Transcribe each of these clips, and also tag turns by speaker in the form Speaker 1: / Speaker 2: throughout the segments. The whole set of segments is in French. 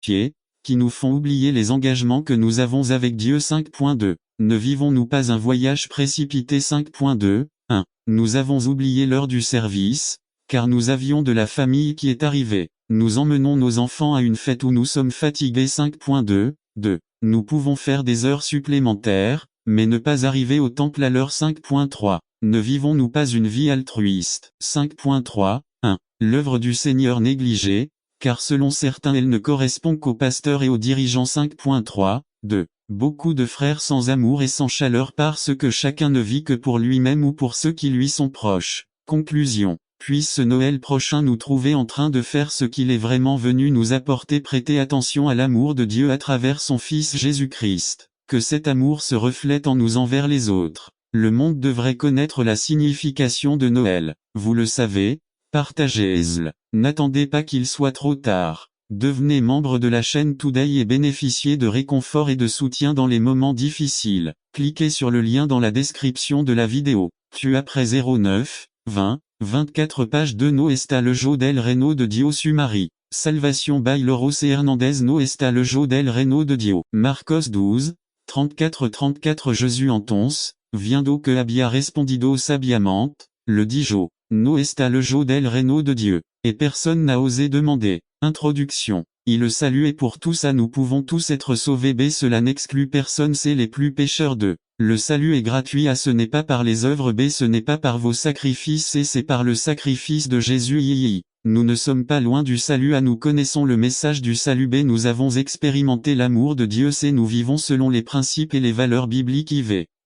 Speaker 1: qui nous font oublier les engagements que nous avons avec Dieu. 5.2. Ne vivons-nous pas un voyage précipité? 5.2. 1. Nous avons oublié l'heure du service, car nous avions de la famille qui est arrivée. Nous emmenons nos enfants à une fête où nous sommes fatigués. 5.2. 2. Nous pouvons faire des heures supplémentaires, mais ne pas arriver au temple à l'heure. 5.3. Ne vivons-nous pas une vie altruiste? 5.3. 1. L'œuvre du Seigneur négligée, car selon certains elle ne correspond qu'aux pasteurs et aux dirigeants. 5.3. 2. Beaucoup de frères sans amour et sans chaleur parce que chacun ne vit que pour lui-même ou pour ceux qui lui sont proches. Conclusion. Puisse ce Noël prochain nous trouver en train de faire ce qu'il est vraiment venu nous apporter. Prêtez attention à l'amour de Dieu à travers son Fils Jésus-Christ. Que cet amour se reflète en nous envers les autres. Le monde devrait connaître la signification de Noël. Vous le savez, partagez-le. N'attendez pas qu'il soit trop tard. Devenez membre de la chaîne Today et bénéficiez de réconfort et de soutien dans les moments difficiles. Cliquez sur le lien dans la description de la vidéo. Tu après 09, 20, 24 pages de No está le jour del reino de Dios su Marie. Salvation by Loros et Hernandez. No está le jour del reino de Dios. Marcos 12, 34-34. Jésus entonce, viendo que había respondido sabiamente, le dijo, no está le jour del reino de Dieu. Et personne n'a osé demander. Introduction. Le salut est pour tous. Nous pouvons tous être sauvés. Cela n'exclut personne. C'est les plus pécheurs d'eux. Le salut est gratuit. Ce n'est pas par les œuvres. Ce n'est pas par vos sacrifices. C'est par le sacrifice de Jésus. Nous ne sommes pas loin du salut. Nous connaissons le message du salut. Nous avons expérimenté l'amour de Dieu. Nous vivons selon les principes et les valeurs bibliques.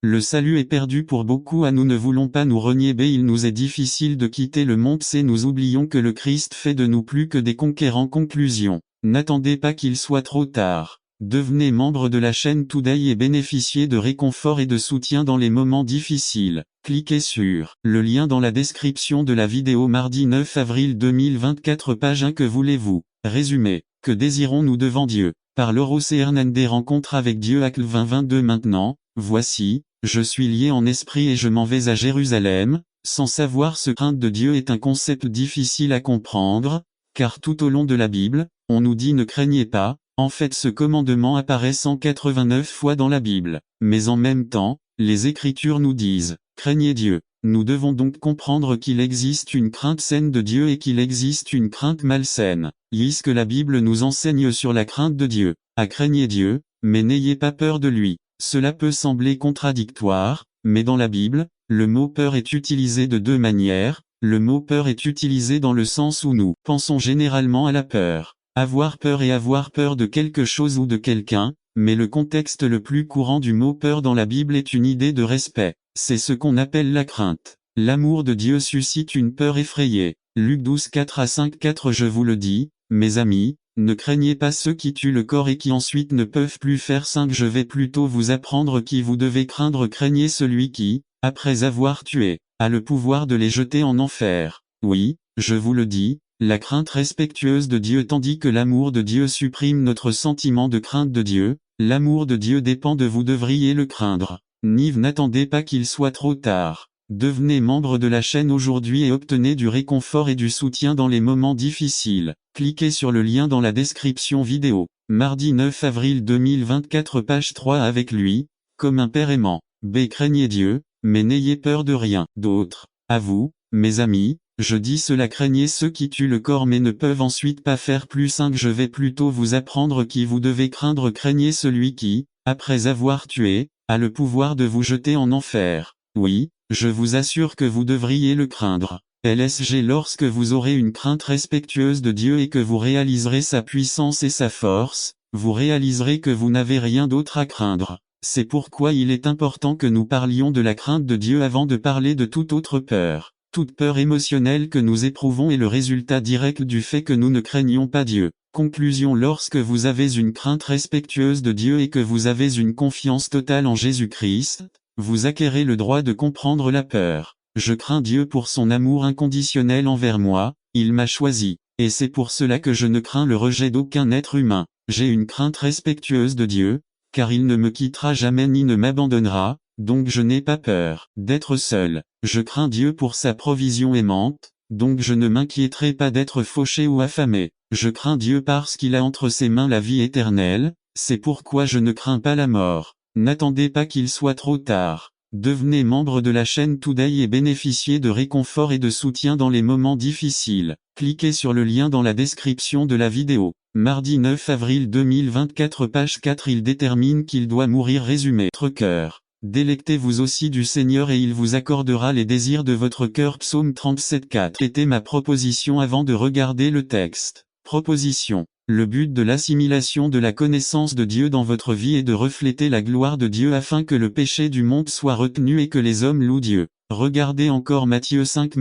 Speaker 1: Le salut est perdu pour beaucoup. Nous ne voulons pas nous renier. Il nous est difficile de quitter le monde. Nous oublions que le Christ fait de nous plus que des conquérants. Conclusion. N'attendez pas qu'il soit trop tard. Devenez membre de la chaîne Today et bénéficiez de réconfort et de soutien dans les moments difficiles. Cliquez sur le lien dans la description de la vidéo. Mardi 9 avril 2024. Page 1. Que voulez-vous? Résumé. Que désirons-nous devant Dieu? Par Loros et Hernandez. Rencontre avec Dieu. Acte 20-22. Maintenant, voici, je suis lié en esprit et je m'en vais à Jérusalem. Sans savoir ce crainte de Dieu est un concept difficile à comprendre, car tout au long de la Bible, on nous dit ne craignez pas. En fait, ce commandement apparaît 189 fois dans la Bible. Mais en même temps, les Écritures nous disent, craignez Dieu. Nous devons donc comprendre qu'il existe une crainte saine de Dieu et qu'il existe une crainte malsaine. Lis que la Bible nous enseigne sur la crainte de Dieu. Craignez Dieu, mais n'ayez pas peur de lui. Cela peut sembler contradictoire, mais dans la Bible, le mot peur est utilisé de deux manières. Le mot peur est utilisé dans le sens où nous pensons généralement à la peur. Avoir peur et avoir peur de quelque chose ou de quelqu'un, mais le contexte le plus courant du mot peur dans la Bible est une idée de respect. C'est ce qu'on appelle la crainte. L'amour de Dieu suscite une peur effrayée. Luc 12, 4-5-4. Je vous le dis, mes amis, ne craignez pas ceux qui tuent le corps et qui ensuite ne peuvent plus faire. 5. Je vais plutôt vous apprendre qui vous devez craindre. Craignez celui qui, après avoir tué, a le pouvoir de les jeter en enfer. Oui, je vous le dis, la crainte respectueuse de Dieu tandis que l'amour de Dieu supprime notre sentiment de crainte de Dieu. L'amour de Dieu dépend de vous. Devriez le craindre. Nive. N'attendez pas qu'il soit trop tard. Devenez membre de la chaîne aujourd'hui et obtenez du réconfort et du soutien dans les moments difficiles. Cliquez sur le lien dans la description vidéo. Mardi 9 avril 2024. Page 3. Avec lui, comme un père aimant. Craignez Dieu, mais n'ayez peur de rien d'autre. À vous, mes amis, je dis cela. Craignez ceux qui tuent le corps mais ne peuvent ensuite pas faire plus. 5. Je vais plutôt vous apprendre qui vous devez craindre. Craignez celui qui, après avoir tué, a le pouvoir de vous jeter en enfer. Oui, je vous assure que vous devriez le craindre. LSG. Lorsque vous aurez une crainte respectueuse de Dieu et que vous réaliserez sa puissance et sa force, vous réaliserez que vous n'avez rien d'autre à craindre. C'est pourquoi il est important que nous parlions de la crainte de Dieu avant de parler de toute autre peur. Toute peur émotionnelle que nous éprouvons est le résultat direct du fait que nous ne craignons pas Dieu. Conclusion. Lorsque vous avez une crainte respectueuse de Dieu et que vous avez une confiance totale en Jésus-Christ, vous acquérez le droit de comprendre la peur. Je crains Dieu pour son amour inconditionnel envers moi, il m'a choisi, et c'est pour cela que je ne crains le rejet d'aucun être humain. J'ai une crainte respectueuse de Dieu, car il ne me quittera jamais ni ne m'abandonnera, donc je n'ai pas peur d'être seul. Je crains Dieu pour sa provision aimante, Donc je ne m'inquiéterai pas d'être fauché ou affamé. Je crains Dieu parce qu'il a entre ses mains la vie éternelle, c'est pourquoi je ne crains pas la mort. N'attendez pas qu'il soit trop tard. Devenez membre de la chaîne Today et bénéficiez de réconfort et de soutien dans les moments difficiles. Cliquez sur le lien dans la description de la vidéo. Mardi 9 avril 2024 page 4 Il détermine qu'il doit mourir résumé. Votre cœur. Délectez-vous aussi du Seigneur et il vous accordera les désirs de votre cœur. Psaume 37:4. Était ma proposition avant de regarder le texte. Proposition. Le but de l'assimilation de la connaissance de Dieu dans votre vie est de refléter la gloire de Dieu afin que le péché du monde soit retenu et que les hommes louent Dieu. Regardez encore Matthieu 5,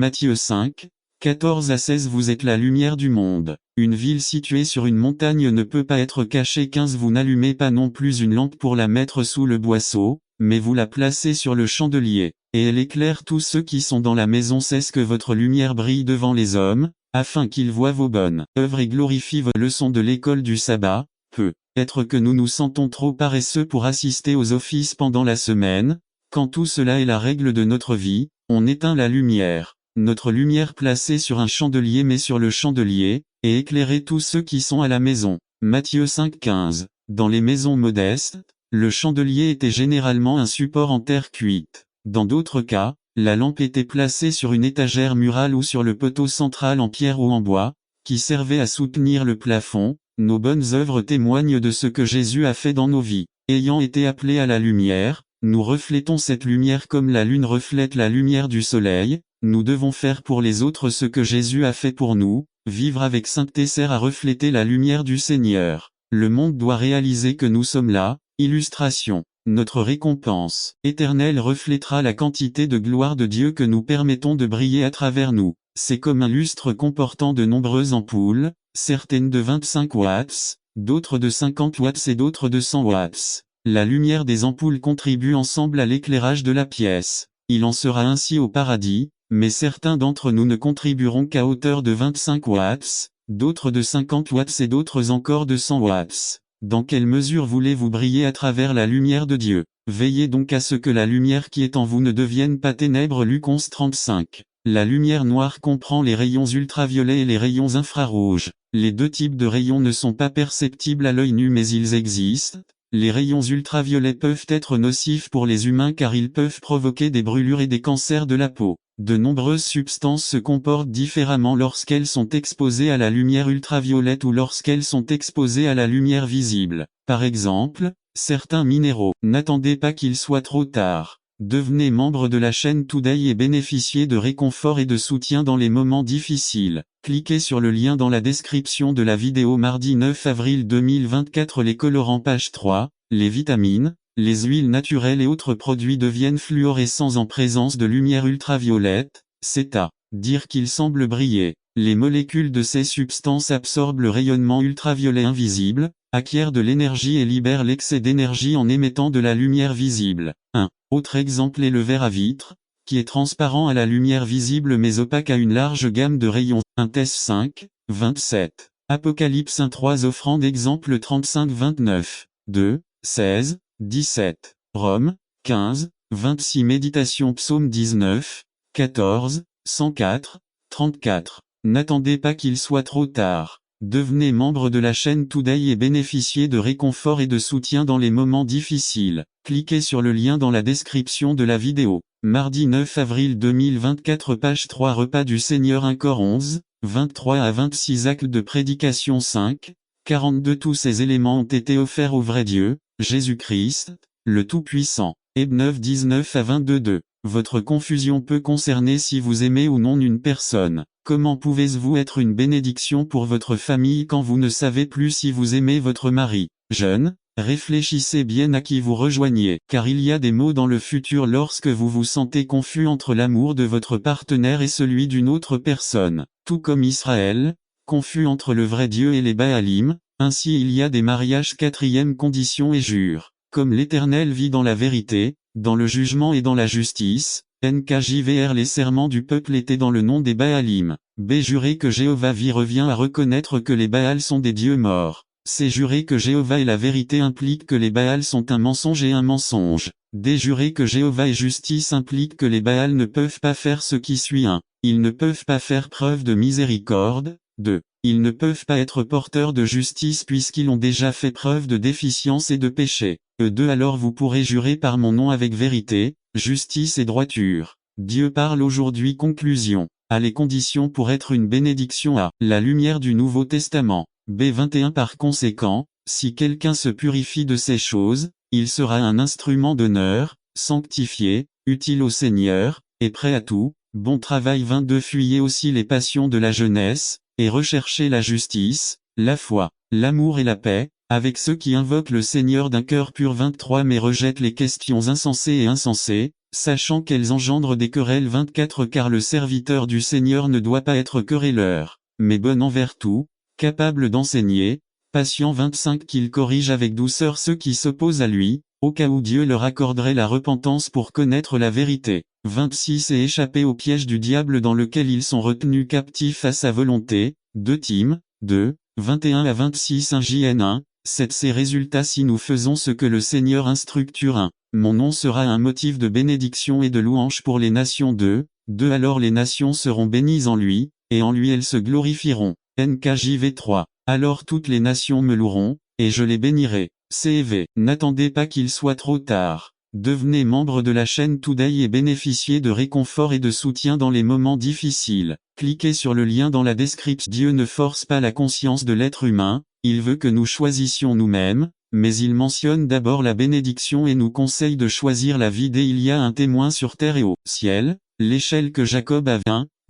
Speaker 1: 14 à 16. Vous êtes la lumière du monde. Une ville située sur une montagne ne peut pas être cachée. 15. Vous n'allumez pas non plus une lampe pour la mettre sous le boisseau, mais vous la placez sur le chandelier, et elle éclaire tous ceux qui sont dans la maison. C'est ce que votre lumière brille devant les hommes, afin qu'ils voient vos bonnes œuvres et glorifient vos leçons de l'école du sabbat. Peut être que nous nous sentons trop paresseux pour assister aux offices pendant la semaine. Quand tout cela est la règle de notre vie, on éteint la lumière. Notre lumière placée sur un chandelier met sur le chandelier, et éclairer tous ceux qui sont à la maison. Matthieu 5:15. Dans les maisons modestes, le chandelier était généralement un support en terre cuite. Dans d'autres cas, la lampe était placée sur une étagère murale ou sur le poteau central en pierre ou en bois, qui servait à soutenir le plafond. Nos bonnes œuvres témoignent de ce que Jésus a fait dans nos vies. Ayant été appelés à la lumière, nous reflétons cette lumière comme la lune reflète la lumière du soleil. Nous devons faire pour les autres ce que Jésus a fait pour nous. Vivre avec sainteté sert à refléter la lumière du Seigneur. Le monde doit réaliser que nous sommes là. Illustration. Notre récompense éternelle reflétera la quantité de gloire de Dieu que nous permettons de briller à travers nous. C'est comme un lustre comportant de nombreuses ampoules, certaines de 25 watts, d'autres de 50 watts et d'autres de 100 watts. La lumière des ampoules contribue ensemble à l'éclairage de la pièce. Il en sera ainsi au paradis, mais certains d'entre nous ne contribueront qu'à hauteur de 25 watts, d'autres de 50 watts et d'autres encore de 100 watts. Dans quelle mesure voulez-vous briller à travers la lumière de Dieu? Veillez donc à ce que la lumière qui est en vous ne devienne pas ténèbres. Luc 11:35. La lumière noire comprend les rayons ultraviolets et les rayons infrarouges. Les deux types de rayons ne sont pas perceptibles à l'œil nu mais ils existent. Les rayons ultraviolets peuvent être nocifs pour les humains car ils peuvent provoquer des brûlures et des cancers de la peau. De nombreuses substances se comportent différemment lorsqu'elles sont exposées à la lumière ultraviolette ou lorsqu'elles sont exposées à la lumière visible. Par exemple, certains minéraux. N'attendez pas qu'il soit trop tard. Devenez membre de la chaîne Today et bénéficiez de réconfort et de soutien dans les moments difficiles. Cliquez sur le lien dans la description de la vidéo. Mardi 9 avril 2024. Les colorants page 3, les vitamines, les huiles naturelles et autres produits deviennent fluorescents en présence de lumière ultraviolette. C'est à dire qu'ils semblent briller. Les molécules de ces substances absorbent le rayonnement ultraviolet invisible, acquièrent de l'énergie et libèrent l'excès d'énergie en émettant de la lumière visible. Un autre exemple est le verre à vitre, qui est transparent à la lumière visible mais opaque à une large gamme de rayons. 1 Thess 5, 27. Apocalypse 1:3 Offrande exemple 35-29. 2, 16, 17. Rome, 15, 26 Méditation Psaume 19, 14, 104, 34. N'attendez pas qu'il soit trop tard. Devenez membre de la chaîne Today et bénéficiez de réconfort et de soutien dans les moments difficiles. Cliquez sur le lien dans la description de la vidéo. Mardi 9 avril 2024 page 3 Repas du Seigneur 1 Cor 11, 23 à 26 Actes de prédication 5, 42 Tous ces éléments ont été offerts au vrai Dieu, Jésus-Christ, le Tout-Puissant. Heb 9 19 à 22 2. Votre confusion peut concerner si vous aimez ou non une personne. Comment pouvez-vous être une bénédiction pour votre famille quand vous ne savez plus si vous aimez votre mari? Jeunes, réfléchissez bien à qui vous rejoignez, car il y a des mots dans le futur lorsque vous vous sentez confus entre l'amour de votre partenaire et celui d'une autre personne. Tout comme Israël, confus entre le vrai Dieu et les Baalim, ainsi il y a des mariages. Quatrième condition et jure. Comme l'Éternel vit dans la vérité, dans le jugement et dans la justice, NKJVR les serments du peuple étaient dans le nom des Baalim. B. Jurer que Jéhovah vit revient à reconnaître que les Baals sont des dieux morts. C. Jurer que Jéhovah est la vérité implique que les Baals sont un mensonge et un mensonge. D. Jurer que Jéhovah est justice implique que les Baals ne peuvent pas faire ce qui suit. 1. Ils ne peuvent pas faire preuve de miséricorde. 2. Ils ne peuvent pas être porteurs de justice puisqu'ils ont déjà fait preuve de déficience et de péché. 2. Alors vous pourrez jurer par mon nom avec vérité, justice et droiture. Dieu parle aujourd'hui. Conclusion. A. Les conditions pour être une bénédiction. A. La lumière du Nouveau Testament. B. 21. Par conséquent, si quelqu'un se purifie de ces choses, il sera un instrument d'honneur, sanctifié, utile au Seigneur, et prêt à tout. Bon travail. 22. Fuyez aussi les passions de la jeunesse, et recherchez la justice, la foi, l'amour et la paix, avec ceux qui invoquent le Seigneur d'un cœur pur. 23. Mais rejette les questions insensées et insensées, sachant qu'elles engendrent des querelles. 24. Car le serviteur du Seigneur ne doit pas être querelleur, mais bon envers tout, capable d'enseigner, patient. 25. Qu'il corrige avec douceur ceux qui s'opposent à lui, au cas où Dieu leur accorderait la repentance pour connaître la vérité. 26. Et échapper au piège du diable dans lequel ils sont retenus captifs à sa volonté. 2 Tim 2, 21 à 26. 1 JN 1, 7. Ces résultats si nous faisons ce que le Seigneur instructure. 1. Mon nom sera un motif de bénédiction et de louange pour les nations. 2. Alors les nations seront bénies en lui, et en lui elles se glorifieront. NKJV 3. Alors toutes les nations me loueront, et je les bénirai. CEV. N'attendez pas qu'il soit trop tard. Devenez membre de la chaîne Today et bénéficiez de réconfort et de soutien dans les moments difficiles. Cliquez sur le lien dans la description. Dieu ne force pas la conscience de l'être humain, il veut que nous choisissions nous-mêmes, mais il mentionne d'abord la bénédiction et nous conseille de choisir la vie. Il y a un témoin sur terre et au ciel, l'échelle que Jacob a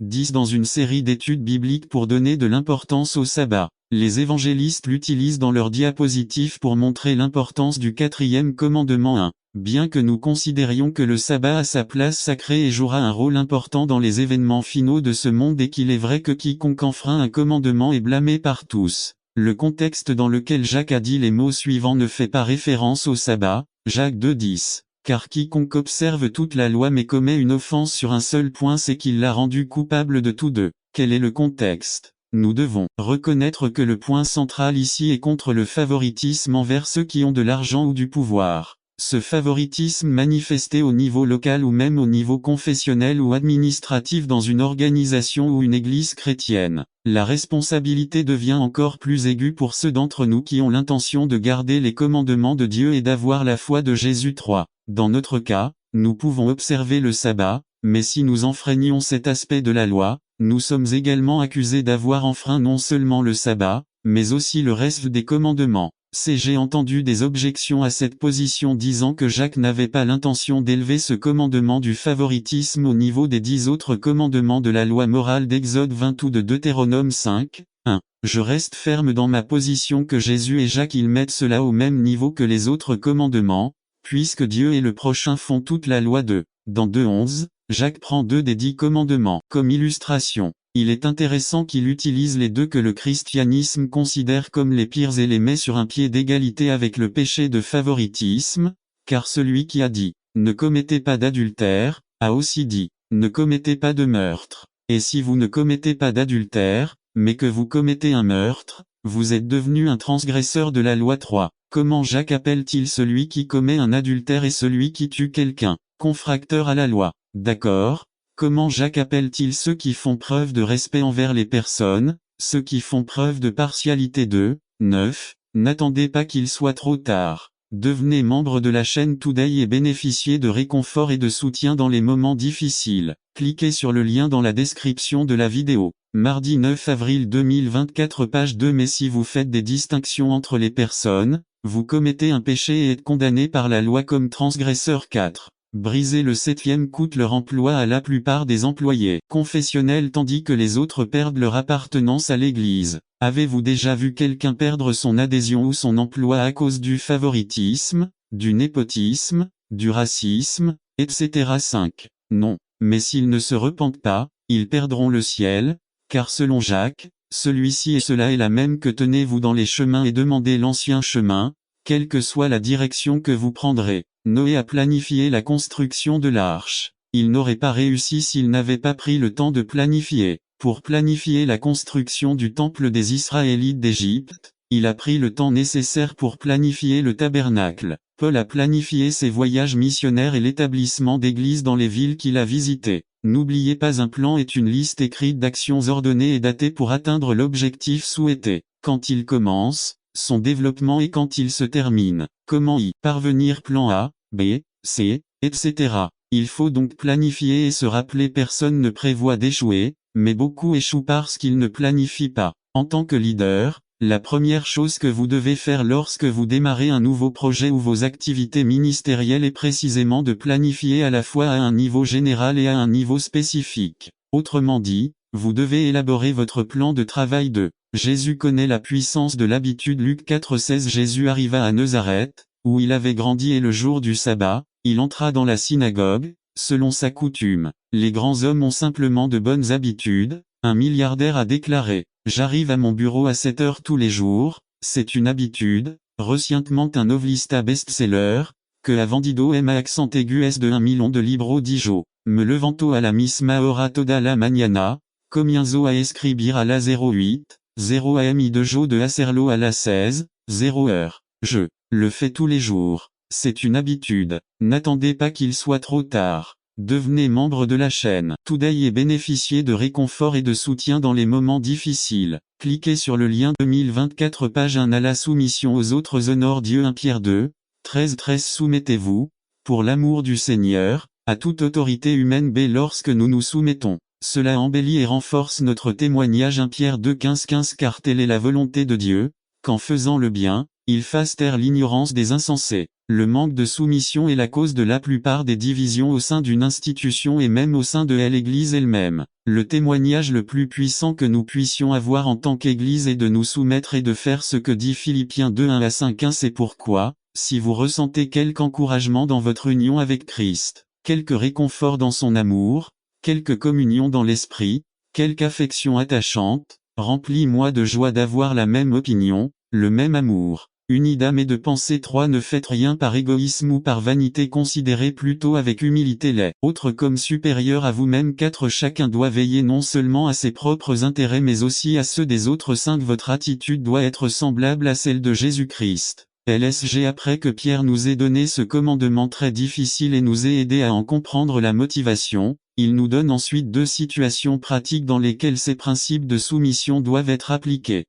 Speaker 1: 10 dans une série d'études bibliques pour donner de l'importance au sabbat. Les évangélistes l'utilisent dans leurs diapositives pour montrer l'importance du 4e commandement. 1. Bien que nous considérions que le sabbat a sa place sacrée et jouera un rôle important dans les événements finaux de ce monde et qu'il est vrai que quiconque enfreint un commandement est blâmé par tous, le contexte dans lequel Jacques a dit les mots suivants ne fait pas référence au sabbat, Jacques 2,10. Car quiconque observe toute la loi mais commet une offense sur un seul point c'est qu'il l'a rendu coupable de tous deux. Quel est le contexte ? Nous devons reconnaître que le point central ici est contre le favoritisme envers ceux qui ont de l'argent ou du pouvoir. Ce favoritisme manifesté au niveau local ou même au niveau confessionnel ou administratif dans une organisation ou une église chrétienne. La responsabilité devient encore plus aiguë pour ceux d'entre nous qui ont l'intention de garder les commandements de Dieu et d'avoir la foi de Jésus. 3. Dans notre cas, nous pouvons observer le sabbat, mais si nous enfreignons cet aspect de la loi, nous sommes également accusés d'avoir enfreint non seulement le sabbat, mais aussi le reste des commandements. J'ai entendu des objections à cette position disant que Jacques n'avait pas l'intention d'élever ce commandement du favoritisme au niveau des 10 autres commandements de la loi morale d'Exode 20 ou de Deutéronome 5. 1. Je reste ferme dans ma position que Jésus et Jacques ils mettent cela au même niveau que les autres commandements, puisque Dieu et le prochain font toute la loi d'eux. Dans 2:11, Jacques prend 2 des 10 commandements comme illustration. Il est intéressant qu'il utilise les 2 que le christianisme considère comme les pires et les met sur un pied d'égalité avec le péché de favoritisme, car celui qui a dit « Ne commettez pas d'adultère » a aussi dit « Ne commettez pas de meurtre ». Et si vous ne commettez pas d'adultère, mais que vous commettez un meurtre, vous êtes devenu un transgresseur de la loi. 3. Comment Jacques appelle-t-il celui qui commet un adultère et celui qui tue quelqu'un? Confracteur à la loi. D'accord. Comment Jacques appelle-t-il ceux qui font preuve de respect envers les personnes, ceux qui font preuve de partialité? 2, 9. N'attendez pas qu'il soit trop tard. Devenez membre de la chaîne Today et bénéficiez de réconfort et de soutien dans les moments difficiles. Cliquez sur le lien dans la description de la vidéo. Mardi 9 avril 2024 page 2. Mais si vous faites des distinctions entre les personnes, vous commettez un péché et êtes condamné par la loi comme transgresseur. 4. Briser le 7e coûte leur emploi à la plupart des employés confessionnels tandis que les autres perdent leur appartenance à l'Église. Avez-vous déjà vu quelqu'un perdre son adhésion ou son emploi à cause du favoritisme, du népotisme, du racisme, etc. 5. Non. Mais s'ils ne se repentent pas, ils perdront le ciel, car selon Jacques, celui-ci et cela est la même que tenez-vous dans les chemins et demandez l'ancien chemin, quelle que soit la direction que vous prendrez. Noé a planifié la construction de l'arche. Il n'aurait pas réussi s'il n'avait pas pris le temps de planifier. Pour planifier la construction du temple des Israélites d'Égypte, Il a pris le temps nécessaire pour planifier le tabernacle. Paul a planifié ses voyages missionnaires et l'établissement d'églises dans les villes qu'il a visitées. N'oubliez pas, un plan est une liste écrite d'actions ordonnées et datées pour atteindre l'objectif souhaité. Quand il commence, son développement et quand il se termine. Comment y parvenir? Plan A, B, C, etc. Il faut donc planifier et se rappeler, personne ne prévoit d'échouer, mais beaucoup échouent parce qu'ils ne planifient pas. En tant que leader, la première chose que vous devez faire lorsque vous démarrez un nouveau projet ou vos activités ministérielles est précisément de planifier à la fois à un niveau général et à un niveau spécifique. Autrement dit, vous devez élaborer votre plan de travail de Jésus connaît la puissance de l'habitude. Luc 4,16. Jésus arriva à Nazareth, où il avait grandi, et le jour du sabbat, il entra dans la synagogue, selon sa coutume. Les grands hommes ont simplement de bonnes habitudes. Un milliardaire a déclaré: j'arrive à mon bureau à 7 heures tous les jours, c'est une habitude. Recientement un novelista best-seller, que a vendido m a accent aigu s de 1 million de libros dijo. Me levanto a la misma hora toda la mañana, comienzo a escribir a la 08, 0 am y de jo de hacerlo a la 16, 0 heure. Je le fais tous les jours. C'est une habitude. N'attendez pas qu'il soit trop tard. Devenez membre de la chaîne Today et bénéficiez de réconfort et de soutien dans les moments difficiles. Cliquez sur le lien 2024 page 1 à la soumission aux autres. Honore Dieu. 1 Pierre 2, 13. Soumettez-vous, pour l'amour du Seigneur, à toute autorité humaine. B. Lorsque nous nous soumettons, cela embellit et renforce notre témoignage. 1 Pierre 2, 15. Car telle est la volonté de Dieu, qu'en faisant le bien, il fasse taire l'ignorance des insensés. Le manque de soumission est la cause de la plupart des divisions au sein d'une institution et même au sein de l'Église elle-même. Le témoignage le plus puissant que nous puissions avoir en tant qu'Église est de nous soumettre et de faire ce que dit Philippiens 2, 1 à 5. C'est pourquoi, si vous ressentez quelque encouragement dans votre union avec Christ, quelque réconfort dans son amour, quelque communion dans l'esprit, quelque affection attachante, remplis-moi de joie d'avoir la même opinion, le même amour, unis d'âme et de pensée. 3. Ne faites rien par égoïsme ou par vanité, considérez plutôt avec humilité les autres comme supérieurs à vous-même. 4. Chacun doit veiller non seulement à ses propres intérêts mais aussi à ceux des autres. 5. Votre attitude doit être semblable à celle de Jésus-Christ. LSG. Après que Pierre nous ait donné ce commandement très difficile et nous ait aidé à en comprendre la motivation, il nous donne ensuite 2 situations pratiques dans lesquelles ces principes de soumission doivent être appliqués.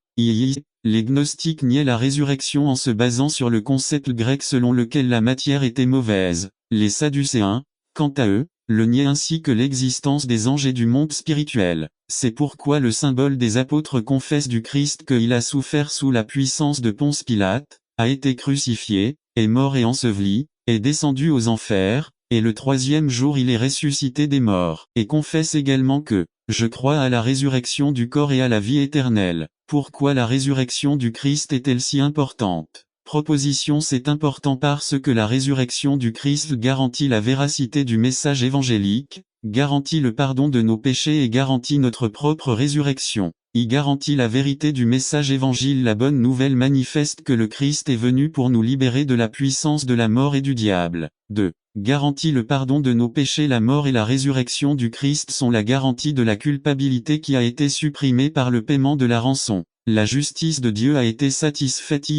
Speaker 1: Les gnostiques niaient la résurrection en se basant sur le concept grec selon lequel la matière était mauvaise. Les Sadducéens, quant à eux, le niaient ainsi que l'existence des anges et du monde spirituel. C'est pourquoi le symbole des apôtres confesse du Christ qu'il a souffert sous la puissance de Ponce Pilate, a été crucifié, est mort et enseveli, est descendu aux enfers, et le 3e jour il est ressuscité des morts. Et confesse également que je crois à la résurrection du corps et à la vie éternelle. Pourquoi la résurrection du Christ est-elle si importante? Proposition. C'est important parce que la résurrection du Christ garantit la véracité du message évangélique, garantit le pardon de nos péchés et garantit notre propre résurrection. Il garantit la vérité du message évangile. La bonne nouvelle manifeste que le Christ est venu pour nous libérer de la puissance de la mort et du diable. 2. Garantit le pardon de nos péchés. La mort et la résurrection du Christ sont la garantie de la culpabilité qui a été supprimée par le paiement de la rançon. La justice de Dieu a été satisfaite.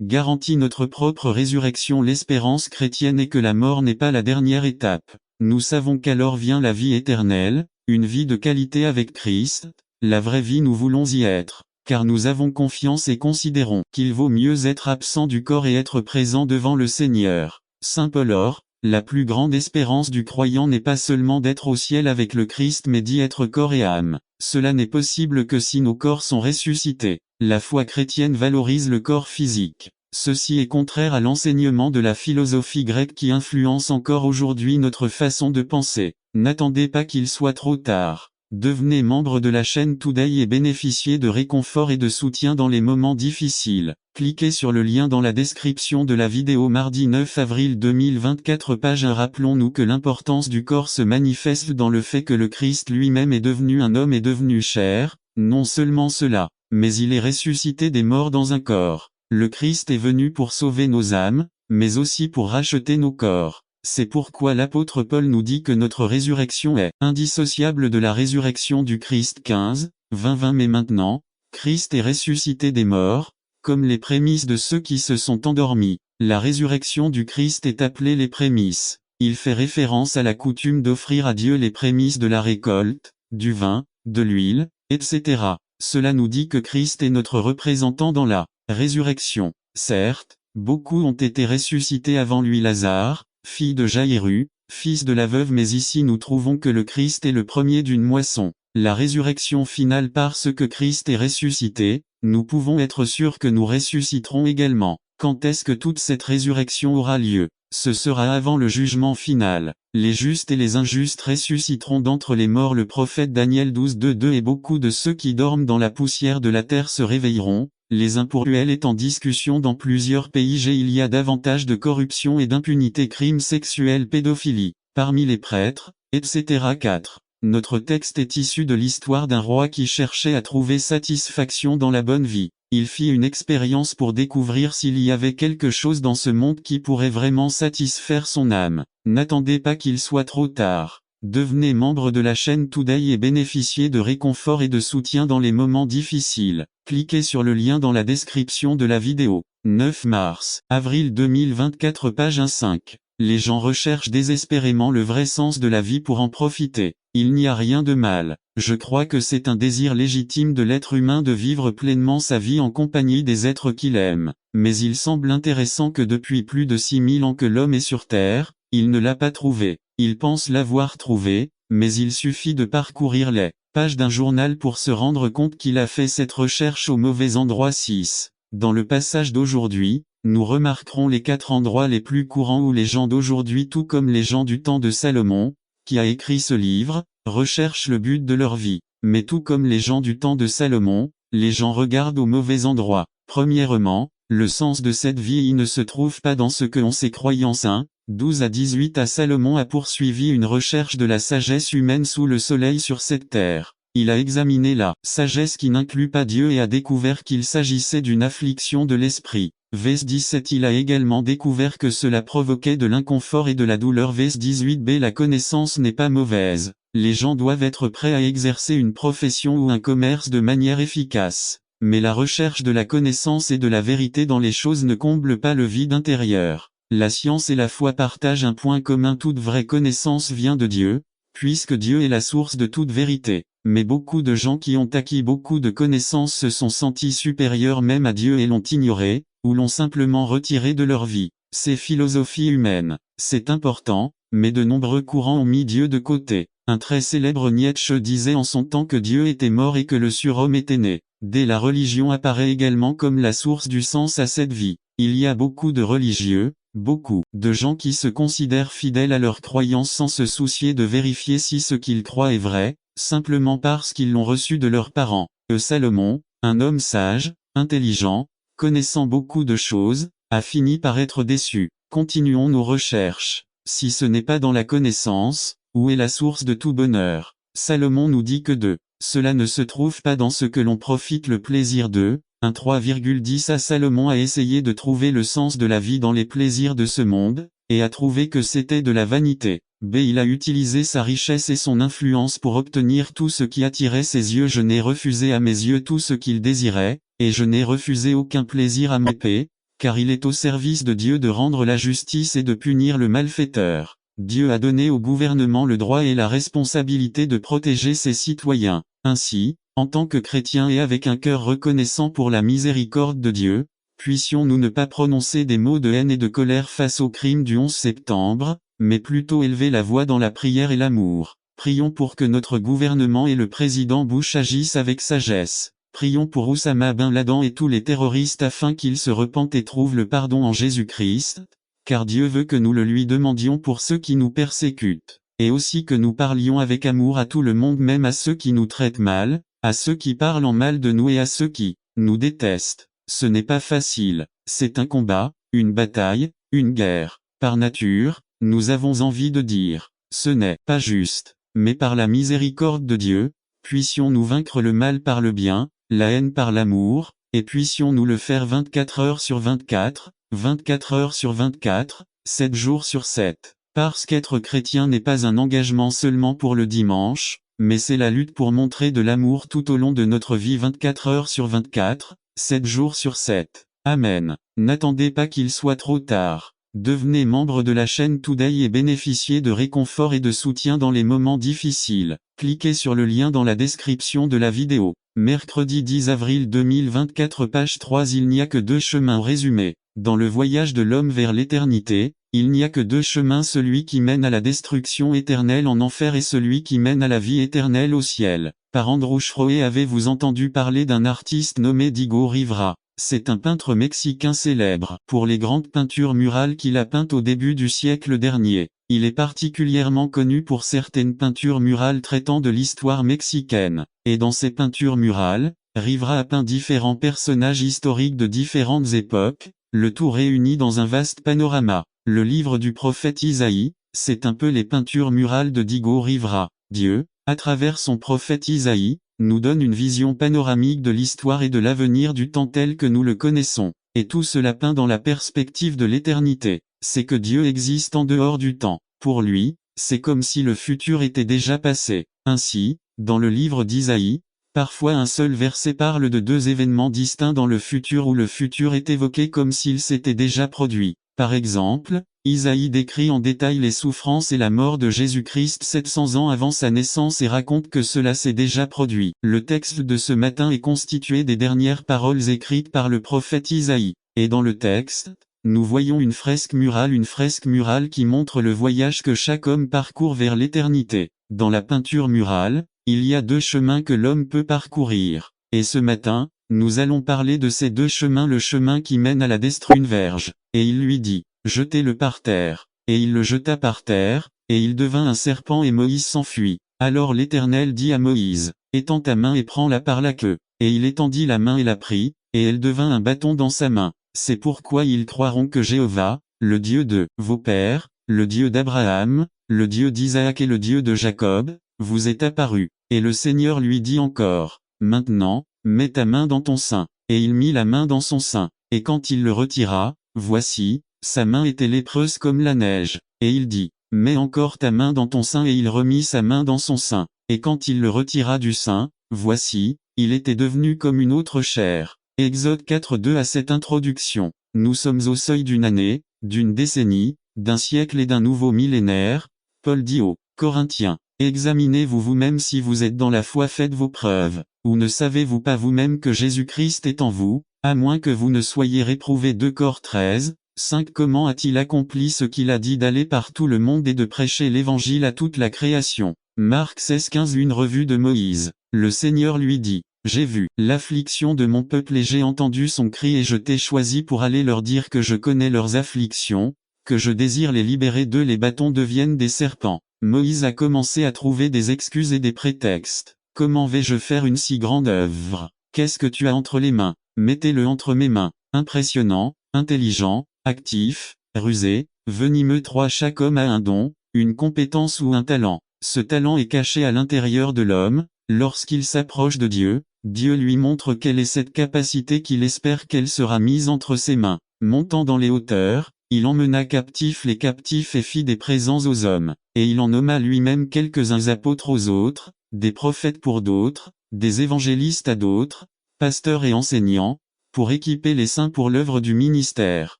Speaker 1: Garantit notre propre résurrection. L'espérance chrétienne est que la mort n'est pas la dernière étape. Nous savons qu'alors vient la vie éternelle, une vie de qualité avec Christ. La vraie vie, nous voulons y être, car nous avons confiance et considérons qu'il vaut mieux être absent du corps et être présent devant le Seigneur. Saint Paul. Or, la plus grande espérance du croyant n'est pas seulement d'être au ciel avec le Christ mais d'y être corps et âme. Cela n'est possible que si nos corps sont ressuscités. La foi chrétienne valorise le corps physique. Ceci est contraire à l'enseignement de la philosophie grecque qui influence encore aujourd'hui notre façon de penser. N'attendez pas qu'il soit trop tard. Devenez membre de la chaîne Today et bénéficiez de réconfort et de soutien dans les moments difficiles. Cliquez sur le lien dans la description de la vidéo. Mardi 9 avril 2024 page 1. Rappelons-nous que l'importance du corps se manifeste dans le fait que le Christ lui-même est devenu un homme et devenu chair. Non seulement cela, mais il est ressuscité des morts dans un corps. Le Christ est venu pour sauver nos âmes, mais aussi pour racheter nos corps. C'est pourquoi l'apôtre Paul nous dit que notre résurrection est indissociable de la résurrection du Christ. 15, 20. Mais maintenant, Christ est ressuscité des morts, comme les prémices de ceux qui se sont endormis. La résurrection du Christ est appelée les prémices. Il fait référence à la coutume d'offrir à Dieu les prémices de la récolte, du vin, de l'huile, etc. Cela nous dit que Christ est notre représentant dans la résurrection. Certes, beaucoup ont été ressuscités avant lui, Lazare, fille de Jaïru, fils de la veuve, mais ici nous trouvons que le Christ est le premier d'une moisson. La résurrection finale, parce que Christ est ressuscité, nous pouvons être sûrs que nous ressusciterons également. Quand est-ce que toute cette résurrection aura lieu? Ce sera avant le jugement final. Les justes et les injustes ressusciteront d'entre les morts. Le prophète Daniel 12:2 et beaucoup de ceux qui dorment dans la poussière de la terre se réveilleront. Les impuruels est en discussion dans plusieurs pays. Il y a davantage de corruption et d'impunité, crimes sexuels, pédophilie, parmi les prêtres, etc. 4. Notre texte est issu de l'histoire d'un roi qui cherchait à trouver satisfaction dans la bonne vie. Il fit une expérience pour découvrir s'il y avait quelque chose dans ce monde qui pourrait vraiment satisfaire son âme. N'attendez pas qu'il soit trop tard. Devenez membre de la chaîne Today et bénéficiez de réconfort et de soutien dans les moments difficiles. Cliquez sur le lien dans la description de la vidéo. 9 mars, avril 2024, page 1-5. Les gens recherchent désespérément le vrai sens de la vie pour en profiter. Il n'y a rien de mal. Je crois que c'est un désir légitime de l'être humain de vivre pleinement sa vie en compagnie des êtres qu'il aime. Mais il semble intéressant que depuis plus de 6000 ans que l'homme est sur Terre, il ne l'a pas trouvé. Il pense l'avoir trouvé, mais il suffit de parcourir les pages d'un journal pour se rendre compte qu'il a fait cette recherche au mauvais endroit. 6. Dans le passage d'aujourd'hui, nous remarquerons les 4 endroits les plus courants où les gens d'aujourd'hui, tout comme les gens du temps de Salomon, qui a écrit ce livre, recherchent le but de leur vie. Mais tout comme les gens du temps de Salomon, les gens regardent au mauvais endroit. Premièrement, le sens de cette vie il ne se trouve pas dans ce que ont ses croyances. 12-18 à Salomon a poursuivi une recherche de la sagesse humaine sous le soleil sur cette terre. Il a examiné la sagesse qui n'inclut pas Dieu et a découvert qu'il s'agissait d'une affliction de l'esprit. Vers 17 il a également découvert que cela provoquait de l'inconfort et de la douleur. Vers 18b la connaissance n'est pas mauvaise. Les gens doivent être prêts à exercer une profession ou un commerce de manière efficace. Mais la recherche de la connaissance et de la vérité dans les choses ne comble pas le vide intérieur. La science et la foi partagent un point commun: toute vraie connaissance vient de Dieu, puisque Dieu est la source de toute vérité. Mais beaucoup de gens qui ont acquis beaucoup de connaissances se sont sentis supérieurs même à Dieu et l'ont ignoré, ou l'ont simplement retiré de leur vie. C'est philosophie humaine. C'est important, mais de nombreux courants ont mis Dieu de côté. Un très célèbre Nietzsche disait en son temps que Dieu était mort et que le surhomme était né. Dès la religion apparaît également comme la source du sens à cette vie. Il y a beaucoup de religieux, beaucoup de gens qui se considèrent fidèles à leurs croyances sans se soucier de vérifier si ce qu'ils croient est vrai, simplement parce qu'ils l'ont reçu de leurs parents. Salomon, un homme sage, intelligent, connaissant beaucoup de choses, a fini par être déçu. Continuons nos recherches. Si ce n'est pas dans la connaissance, où est la source de tout bonheur? Salomon nous dit que cela ne se trouve pas dans ce que l'on profite le plaisir de. 3,10 à Salomon a essayé de trouver le sens de la vie dans les plaisirs de ce monde, et a trouvé que c'était de la vanité. Il a utilisé sa richesse et son influence pour obtenir tout ce qui attirait ses yeux. Je n'ai refusé à mes yeux tout ce qu'ils désiraient, et je n'ai refusé aucun plaisir à mes pieds, car il est au service de Dieu de rendre la justice et de punir le malfaiteur. Dieu a donné au gouvernement le droit et la responsabilité de protéger ses citoyens. Ainsi, en tant que chrétiens et avec un cœur reconnaissant pour la miséricorde de Dieu, puissions-nous ne pas prononcer des mots de haine et de colère face aux crimes du 11 septembre, mais plutôt élever la voix dans la prière et l'amour. Prions pour que notre gouvernement et le président Bush agissent avec sagesse. Prions pour Oussama Ben Laden et tous les terroristes afin qu'ils se repentent et trouvent le pardon en Jésus-Christ, car Dieu veut que nous le lui demandions pour ceux qui nous persécutent, et aussi que nous parlions avec amour à tout le monde, même à ceux qui nous traitent mal, à ceux qui parlent en mal de nous et à ceux qui nous détestent. Ce n'est pas facile, c'est un combat, une bataille, une guerre. Par nature, nous avons envie de dire, ce n'est pas juste, mais par la miséricorde de Dieu, puissions-nous vaincre le mal par le bien, la haine par l'amour, et puissions-nous le faire 24 heures sur 24, 24 heures sur 24, 7 jours sur 7. Parce qu'être chrétien n'est pas un engagement seulement pour le dimanche, mais c'est la lutte pour montrer de l'amour tout au long de notre vie 24 heures sur 24, 7 jours sur 7. Amen. N'attendez pas qu'il soit trop tard. Devenez membre de la chaîne Today et bénéficiez de réconfort et de soutien dans les moments difficiles. Cliquez sur le lien dans la description de la vidéo. Mercredi 10 avril 2024 page 3 Il n'y a que deux chemins résumé. Dans le voyage de l'homme vers l'éternité, il n'y a que deux chemins, celui qui mène à la destruction éternelle en enfer et celui qui mène à la vie éternelle au ciel. Par Andrew Schroe. Avez-vous entendu parler d'un artiste nommé Diego Rivera? C'est un peintre mexicain célèbre pour les grandes peintures murales qu'il a peintes au début du siècle dernier. Il est particulièrement connu pour certaines peintures murales traitant de l'histoire mexicaine. Et dans ces peintures murales, Rivera a peint différents personnages historiques de différentes époques, le tout réuni dans un vaste panorama. Le livre du prophète Isaïe, c'est un peu les peintures murales de Diego Rivera. Dieu, à travers son prophète Isaïe, nous donne une vision panoramique de l'histoire et de l'avenir du temps tel que nous le connaissons. Et tout cela peint dans la perspective de l'éternité. C'est que Dieu existe en dehors du temps. Pour lui, c'est comme si le futur était déjà passé. Ainsi, dans le livre d'Isaïe, parfois un seul verset parle de deux événements distincts dans le futur où le futur est évoqué comme s'il s'était déjà produit. Par exemple, Isaïe décrit en détail les souffrances et la mort de Jésus-Christ 700 ans avant sa naissance et raconte que cela s'est déjà produit. Le texte de ce matin est constitué des dernières paroles écrites par le prophète Isaïe. Et dans le texte, nous voyons une fresque murale qui montre le voyage que chaque homme parcourt vers l'éternité. Dans la peinture murale, il y a deux chemins que l'homme peut parcourir. Et ce matin, nous allons parler de ces deux chemins, le chemin qui mène à la destruction. Une verge. Et il lui dit, jetez-le par terre. Et il le jeta par terre, et il devint un serpent et Moïse s'enfuit. Alors l'Éternel dit à Moïse, étends ta main et prends-la par la queue. Et il étendit la main et la prit, et elle devint un bâton dans sa main. C'est pourquoi ils croiront que Jéhovah, le Dieu de vos pères, le Dieu d'Abraham, le Dieu d'Isaac et le Dieu de Jacob, vous est apparu. Et le Seigneur lui dit encore, maintenant, mets ta main dans ton sein. Et il mit la main dans son sein. Et quand il le retira, voici, sa main était lépreuse comme la neige. Et il dit, mets encore ta main dans ton sein et il remit sa main dans son sein. Et quand il le retira du sein, voici, il était devenu comme une autre chair. Exode 4:2. À cette introduction, nous sommes au seuil d'une année, d'une décennie, d'un siècle et d'un nouveau millénaire. Paul dit aux Corinthiens, examinez-vous vous-même si vous êtes dans la foi, faites vos preuves. Ou ne savez-vous pas vous-même que Jésus-Christ est en vous, à moins que vous ne soyez réprouvés. 2 Cor 13:5. Comment a-t-il accompli ce qu'il a dit d'aller par tout le monde et de prêcher l'évangile à toute la création? Marc 16:15. Une revue de Moïse. Le Seigneur lui dit, j'ai vu l'affliction de mon peuple et j'ai entendu son cri et je t'ai choisi pour aller leur dire que je connais leurs afflictions, que je désire les libérer d'eux. Les bâtons deviennent des serpents. Moïse a commencé à trouver des excuses et des prétextes. Comment vais-je faire une si grande œuvre? Qu'est-ce que tu as entre les mains? Mettez-le entre mes mains. Impressionnant, intelligent, actif, rusé, venimeux. 3 Chaque homme a un don, une compétence ou un talent. Ce talent est caché à l'intérieur de l'homme. Lorsqu'il s'approche de Dieu, Dieu lui montre quelle est cette capacité qu'il espère qu'elle sera mise entre ses mains. Montant dans les hauteurs, il emmena captifs les captifs et fit des présents aux hommes. Et il en nomma lui-même quelques-uns apôtres aux autres, des prophètes pour d'autres, des évangélistes à d'autres, pasteurs et enseignants, pour équiper les saints pour l'œuvre du ministère,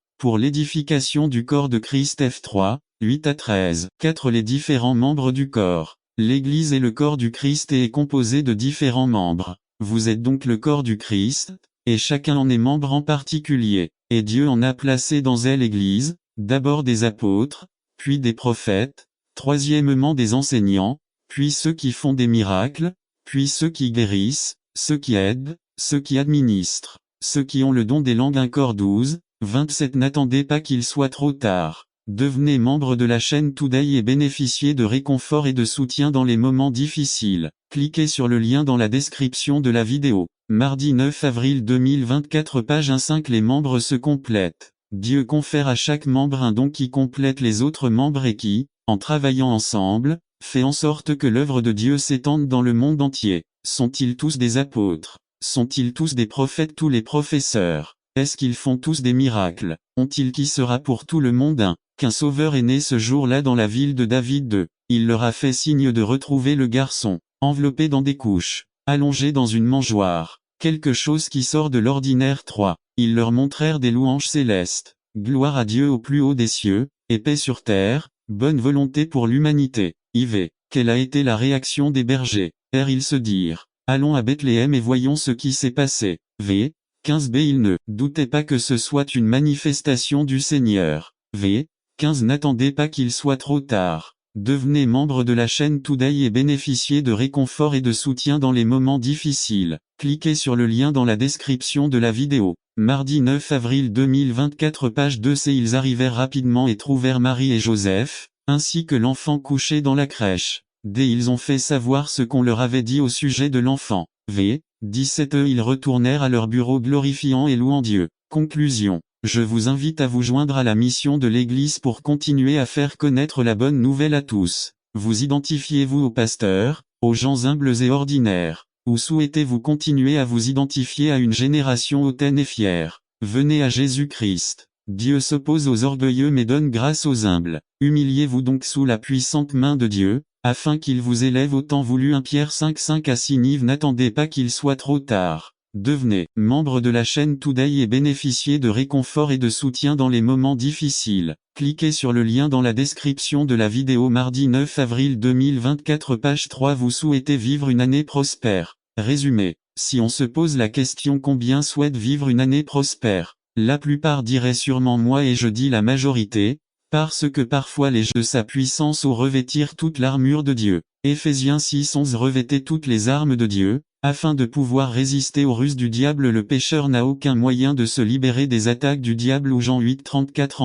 Speaker 1: pour l'édification du corps de Christ. F 3:8-13. 4 Les différents membres du corps. L'Église est le corps du Christ et est composée de différents membres. Vous êtes donc le corps du Christ, et chacun en est membre en particulier. Et Dieu en a placé dans elle l'Église, d'abord des apôtres, puis des prophètes, troisièmement des enseignants, puis ceux qui font des miracles, puis ceux qui guérissent, ceux qui aident, ceux qui administrent, ceux qui ont le don des langues. 1 Cor 12:27. N'attendez pas qu'il soit trop tard. Devenez membre de la chaîne Today et bénéficiez de réconfort et de soutien dans les moments difficiles. Cliquez sur le lien dans la description de la vidéo. Mardi 9 avril 2024 page 1:5. Les membres se complètent. Dieu confère à chaque membre un don qui complète les autres membres et qui, en travaillant ensemble, fait en sorte que l'œuvre de Dieu s'étende dans le monde entier. Sont-ils tous des apôtres? Sont-ils tous des prophètes? Tous les professeurs? Est-ce qu'ils font tous des miracles? Ont-ils qui sera pour tout le monde qu'un sauveur est né ce jour-là dans la ville de David. Il leur a fait signe de retrouver le garçon, enveloppé dans des couches, allongé dans une mangeoire. quelque chose qui sort de l'ordinaire. 3. Ils leur montrèrent des louanges célestes. Gloire à Dieu au plus haut des cieux, et paix sur terre, bonne volonté pour l'humanité. IV. Quelle a été la réaction des bergers? R. Ils se dirent: allons à Bethléem et voyons ce qui s'est passé. V. 15b. Ils ne doutaient pas que ce soit une manifestation du Seigneur. V. 15. N'attendez pas qu'il soit trop tard. Devenez membre de la chaîne Today et bénéficiez de réconfort et de soutien dans les moments difficiles. Cliquez sur le lien dans la description de la vidéo. Mardi 9 avril 2024, page 2c. Ils arrivèrent rapidement et trouvèrent Marie et Joseph, ainsi que l'enfant couché dans la crèche. D. Ils ont fait savoir ce qu'on leur avait dit au sujet de l'enfant. V. 17. Ils retournèrent à leur bureau glorifiant et louant Dieu. Conclusion. Je vous invite à vous joindre à la mission de l'Église pour continuer à faire connaître la bonne nouvelle à tous. Vous identifiez-vous aux pasteurs, aux gens humbles et ordinaires, ou souhaitez-vous continuer à vous identifier à une génération hautaine et fière? Venez à Jésus-Christ. Dieu s'oppose aux orgueilleux mais donne grâce aux humbles. Humiliez-vous donc sous la puissante main de Dieu, afin qu'il vous élève au temps voulu. 1 Pierre 5:5 à 6. N'attendez pas qu'il soit trop tard. Devenez membre de la chaîne Today et bénéficiez de réconfort et de soutien dans les moments difficiles. Cliquez sur le lien dans la description de la vidéo. Mardi 9 avril 2024, page 3. Vous souhaitez vivre une année prospère. Résumé. Si on se pose la question combien souhaitent vivre une année prospère, la plupart diraient sûrement moi, et je dis la majorité, parce que parfois les jeux de sa puissance au revêtir toute l'armure de Dieu. Éphésiens 6:11. Revêtez toutes les armes de Dieu, afin de pouvoir résister aux ruses du diable. Le pécheur n'a aucun moyen de se libérer des attaques du diable. Ou Jean 8:34.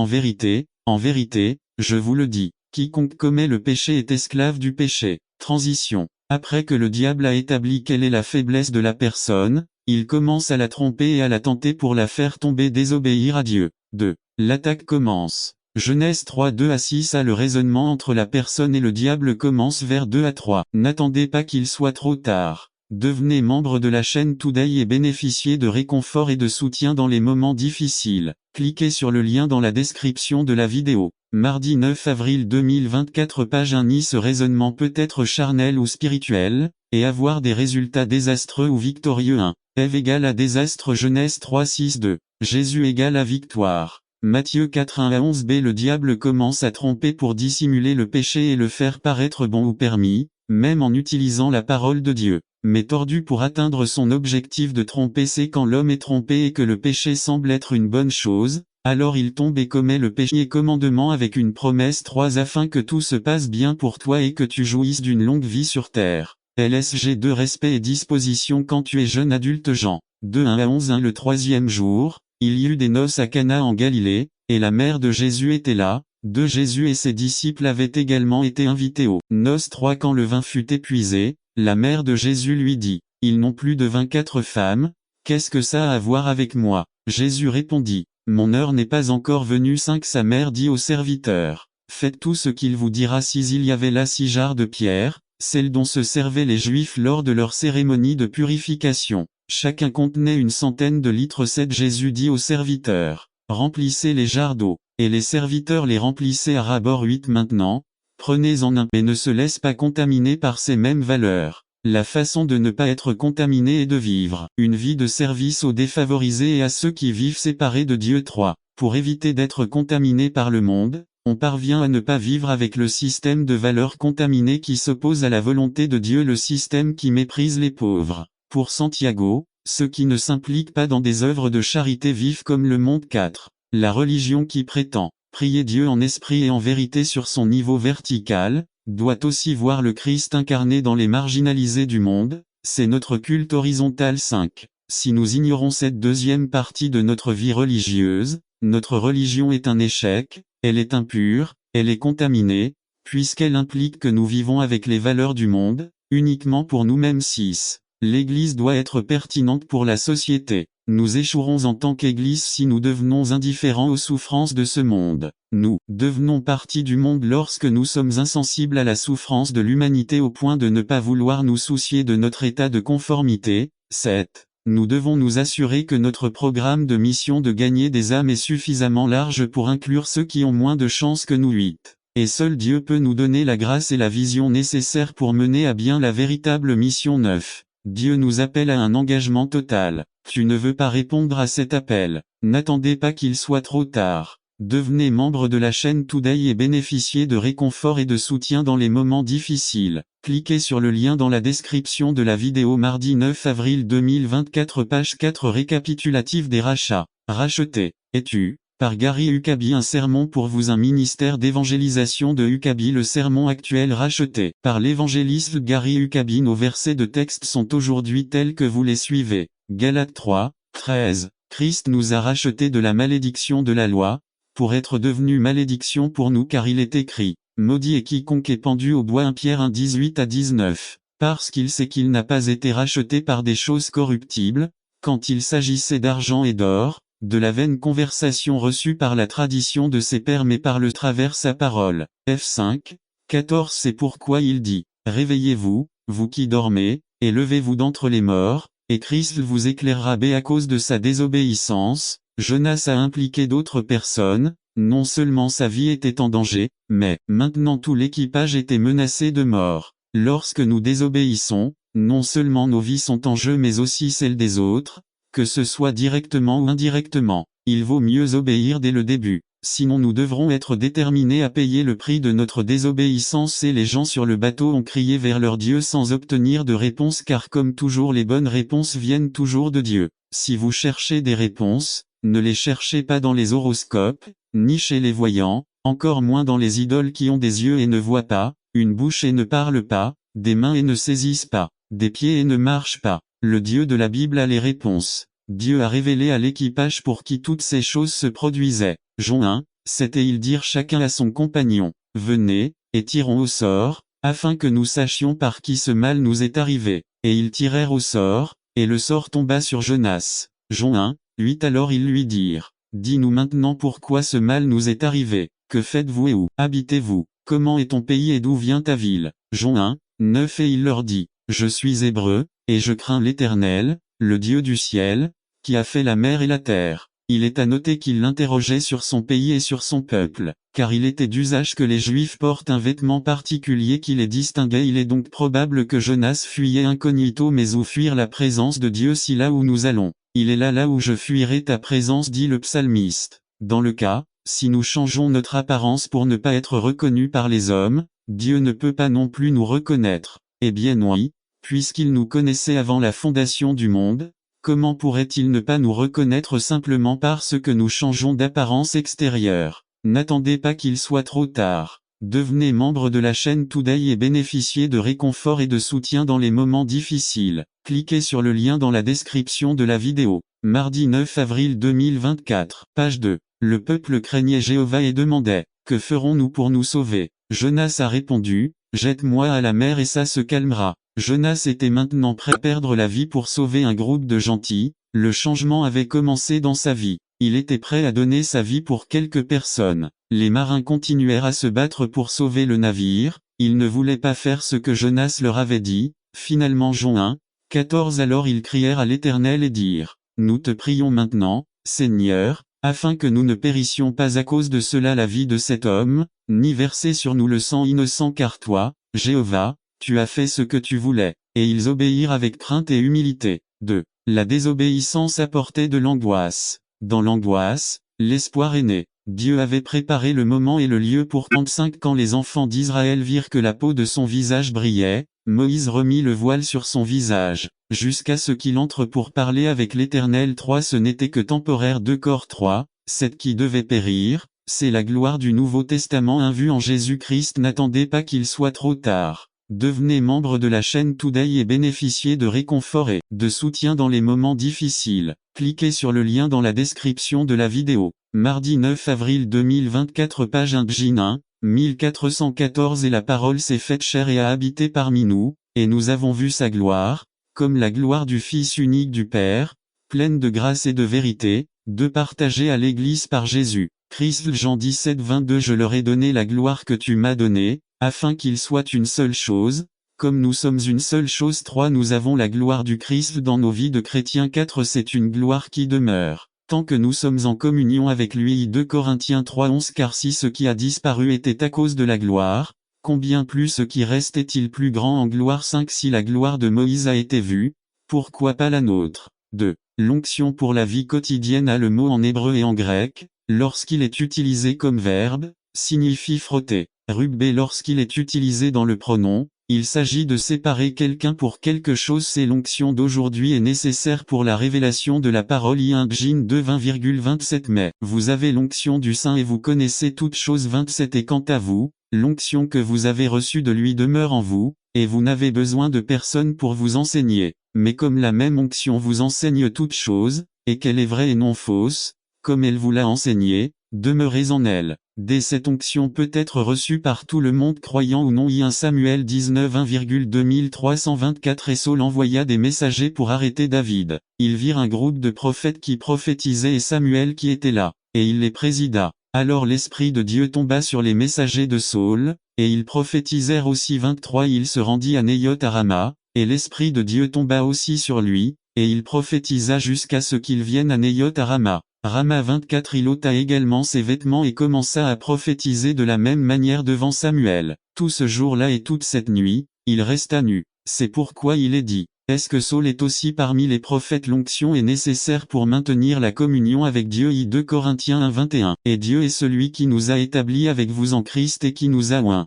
Speaker 1: En vérité, je vous le dis, quiconque commet le péché est esclave du péché. Transition. Après que le diable a établi quelle est la faiblesse de la personne, il commence à la tromper et à la tenter pour la faire tomber, désobéir à Dieu. 2. L'attaque commence. Genèse 3:2 à 6. Le raisonnement entre la personne et le diable commence vers 2 à 3. N'attendez pas qu'il soit trop tard. Devenez membre de la chaîne Today et bénéficiez de réconfort et de soutien dans les moments difficiles. Cliquez sur le lien dans la description de la vidéo. Mardi 9 avril 2024, page 1. Ce raisonnement peut être charnel ou spirituel, et avoir des résultats désastreux ou victorieux. 1. Ève égale à désastre. Genèse 3:6-2. Jésus égale à victoire. Matthieu 4:1 à 11b. Le diable commence à tromper pour dissimuler le péché et le faire paraître bon ou permis, même en utilisant la parole de Dieu. Mais tordu pour atteindre son objectif de tromper. C'est quand l'homme est trompé et que le péché semble être une bonne chose, alors il tombe et commet le péché et commandement avec une promesse. 3. Afin que tout se passe bien pour toi et que tu jouisses d'une longue vie sur terre. LSG 2. Respect et disposition quand tu es jeune adulte. Jean 2:1 à 11. Le troisième jour, il y eut des noces à Cana en Galilée, et la mère de Jésus était là. 2. Jésus et ses disciples avaient également été invités aux noces. 3. Quand le vin fut épuisé, la mère de Jésus lui dit: ils n'ont plus de 24 femmes, qu'est-ce que ça a à voir avec moi? Jésus répondit: mon heure n'est pas encore venue. 5. Sa mère dit aux serviteurs: faites tout ce qu'il vous dira. 6. Il y avait là 6 jarres de pierre, celles dont se servaient les Juifs lors de leur cérémonie de purification. Chacun contenait une centaine de litres. 7. Jésus dit aux serviteurs: remplissez les jarres d'eau. Et les serviteurs les remplissaient à ras-bord. 8. Maintenant, prenez-en un, et ne se laisse pas contaminer par ces mêmes valeurs. La façon de ne pas être contaminé est de vivre une vie de service aux défavorisés et à ceux qui vivent séparés de Dieu. 3. Pour éviter d'être contaminé par le monde, on parvient à ne pas vivre avec le système de valeurs contaminées qui s'oppose à la volonté de Dieu, le système qui méprise les pauvres. Pour Santiago, ceux qui ne s'impliquent pas dans des œuvres de charité vivent comme le monde. 4. La religion qui prétend prier Dieu en esprit et en vérité sur son niveau vertical, doit aussi voir le Christ incarné dans les marginalisés du monde, c'est notre culte horizontal. 5. Si nous ignorons cette deuxième partie de notre vie religieuse, notre religion est un échec, elle est impure, elle est contaminée, puisqu'elle implique que nous vivons avec les valeurs du monde, uniquement pour nous-mêmes. 6. L'Église doit être pertinente pour la société. Nous échouerons en tant qu'Église si nous devenons indifférents aux souffrances de ce monde. Nous devenons partie du monde lorsque nous sommes insensibles à la souffrance de l'humanité au point de ne pas vouloir nous soucier de notre état de conformité. 7. Nous devons nous assurer que notre programme de mission de gagner des âmes est suffisamment large pour inclure ceux qui ont moins de chances que nous. 8. Et seul Dieu peut nous donner la grâce et la vision nécessaires pour mener à bien la véritable mission. 9. Dieu nous appelle à un engagement total. Tu ne veux pas répondre à cet appel. N'attendez pas qu'il soit trop tard. Devenez membre de la chaîne Today et bénéficiez de réconfort et de soutien dans les moments difficiles. Cliquez sur le lien dans la description de la vidéo mardi 9 avril 2024 page 4 récapitulatif des rachats. Racheté. Es-tu, par Gary Huckabee un sermon pour vous un ministère d'évangélisation de Huckabee le sermon actuel racheté. Par l'évangéliste Gary Huckabee nos versets de texte sont aujourd'hui tels que vous les suivez. Galates 3, 13. Christ nous a rachetés de la malédiction de la loi, pour être devenu malédiction pour nous car il est écrit, maudit est quiconque est pendu au bois 1 Pierre 1 18 à 19, parce qu'il sait qu'il n'a pas été racheté par des choses corruptibles, quand il s'agissait d'argent et d'or, de la vaine conversation reçue par la tradition de ses pères mais par le travers sa parole. F5, 14 C'est pourquoi il dit, réveillez-vous, vous qui dormez, et levez-vous d'entre les morts, et Christ vous éclairera à cause de sa désobéissance. Jonas a impliqué d'autres personnes, non seulement sa vie était en danger, mais maintenant tout l'équipage était menacé de mort. Lorsque nous désobéissons, non seulement nos vies sont en jeu mais aussi celles des autres, que ce soit directement ou indirectement. Il vaut mieux obéir dès le début, sinon nous devrons être déterminés à payer le prix de notre désobéissance et les gens sur le bateau ont crié vers leur Dieu sans obtenir de réponse car comme toujours les bonnes réponses viennent toujours de Dieu. Si vous cherchez des réponses, ne les cherchez pas dans les horoscopes, ni chez les voyants, encore moins dans les idoles qui ont des yeux et ne voient pas, une bouche et ne parlent pas, des mains et ne saisissent pas, des pieds et ne marchent pas. Le Dieu de la Bible a les réponses. Dieu a révélé à l'équipage pour qui toutes ces choses se produisaient. Jean 1, 7 Et ils dirent chacun à son compagnon, venez, et tirons au sort, afin que nous sachions par qui ce mal nous est arrivé. Et ils tirèrent au sort, et le sort tomba sur Jonas. Jean 1, 8 Alors ils lui dirent, dis-nous maintenant pourquoi ce mal nous est arrivé, que faites-vous et où habitez-vous, comment est ton pays et d'où vient ta ville. Jean 1, 9 Et il leur dit, je suis hébreu, et je crains l'Éternel, le Dieu du ciel, qui a fait la mer et la terre. Il est à noter qu'il l'interrogeait sur son pays et sur son peuple, car il était d'usage que les Juifs portent un vêtement particulier qui les distinguait. Il est donc probable que Jonas fuyait incognito mais où fuir la présence de Dieu si là où nous allons. Il est là où je fuirai ta présence dit le psalmiste. Dans le cas, si nous changeons notre apparence pour ne pas être reconnus par les hommes, Dieu ne peut pas non plus nous reconnaître. Eh bien oui, puisqu'il nous connaissait avant la fondation du monde, comment pourrait-il ne pas nous reconnaître simplement parce que nous changeons d'apparence extérieure? N'attendez pas qu'il soit trop tard. Devenez membre de la chaîne Today et bénéficiez de réconfort et de soutien dans les moments difficiles. Cliquez sur le lien dans la description de la vidéo. Mardi 9 avril 2024. Page 2. Le peuple craignait Jéhovah et demandait, que ferons-nous pour nous sauver? Jonas a répondu, jette-moi à la mer et ça se calmera. Jonas était maintenant prêt à perdre la vie pour sauver un groupe de gentils. Le changement avait commencé dans sa vie. Il était prêt à donner sa vie pour quelques personnes. Les marins continuèrent à se battre pour sauver le navire. Ils ne voulaient pas faire ce que Jonas leur avait dit. Finalement Jean 1, 14 Alors ils crièrent à l'Éternel et dirent, nous te prions maintenant, Seigneur, afin que nous ne périssions pas à cause de cela la vie de cet homme, ni verser sur nous le sang innocent car toi, Jéhovah, tu as fait ce que tu voulais. Et ils obéirent avec crainte et humilité. 2. La désobéissance apportait de l'angoisse. Dans l'angoisse, l'espoir est né. Dieu avait préparé le moment et le lieu pour 35 Quand les enfants d'Israël virent que la peau de son visage brillait, Moïse remit le voile sur son visage, jusqu'à ce qu'il entre pour parler avec l'Éternel. 3 Ce n'était que temporaire. 2 Corps 3, 7 Qui devait périr, c'est la gloire du Nouveau Testament invue en Jésus-Christ. N'attendez pas qu'il soit trop tard. Devenez membre de la chaîne Today et bénéficiez de réconfort et de soutien dans les moments difficiles. Cliquez sur le lien dans la description de la vidéo. Mardi 9 avril 2024 Page 1 Jin 1, 1414 Et la parole s'est faite chair et a habité parmi nous, et nous avons vu sa gloire, comme la gloire du Fils unique du Père, pleine de grâce et de vérité, partagée à l'Église par Jésus. Christ Jean 17 22 Je leur ai donné la gloire que tu m'as donnée, afin qu'ils soient une seule chose, comme nous sommes une seule chose. 3 Nous avons la gloire du Christ dans nos vies de chrétiens. 4 C'est une gloire qui demeure, tant que nous sommes en communion avec lui. 2 Corinthiens 3 11 Car si ce qui a disparu était à cause de la gloire, combien plus ce qui reste est-il plus grand en gloire. 5 Si la gloire de Moïse a été vue, pourquoi pas la nôtre? 2. L'onction pour la vie quotidienne a le mot en hébreu et en grec, lorsqu'il est utilisé comme verbe, signifie frotter. Rugbe lorsqu'il est utilisé dans le pronom, il s'agit de séparer quelqu'un pour quelque chose. C'est l'onction d'aujourd'hui est nécessaire pour la révélation de la parole. I1 Bjin 2 20,27 Mais vous avez l'onction du Saint et vous connaissez toutes choses. 27 Et quant à vous, l'onction que vous avez reçue de lui demeure en vous, et vous n'avez besoin de personne pour vous enseigner. Mais comme la même onction vous enseigne toutes choses, et qu'elle est vraie et non fausse, comme elle vous l'a enseigné, demeurez en elle. Dès cette onction peut être reçue par tout le monde croyant ou non. I1 Samuel 19 1,2324 Et Saul envoya des messagers pour arrêter David. Ils virent un groupe de prophètes qui prophétisaient et Samuel qui était là, et il les présida. Alors l'Esprit de Dieu tomba sur les messagers de Saul, et ils prophétisèrent aussi. 23 Il se rendit à Néioth à Rama, et l'Esprit de Dieu tomba aussi sur lui, et il prophétisa jusqu'à ce qu'il vienne à Néioth à Rama. Rama 24 Il ôta également ses vêtements et commença à prophétiser de la même manière devant Samuel. Tout ce jour-là et toute cette nuit, il resta nu. C'est pourquoi il est dit, est-ce que Saul est aussi parmi les prophètes? L'onction est nécessaire pour maintenir la communion avec Dieu. I2 Corinthiens 1 21 Et Dieu est celui qui nous a établis avec vous en Christ et qui nous a oints.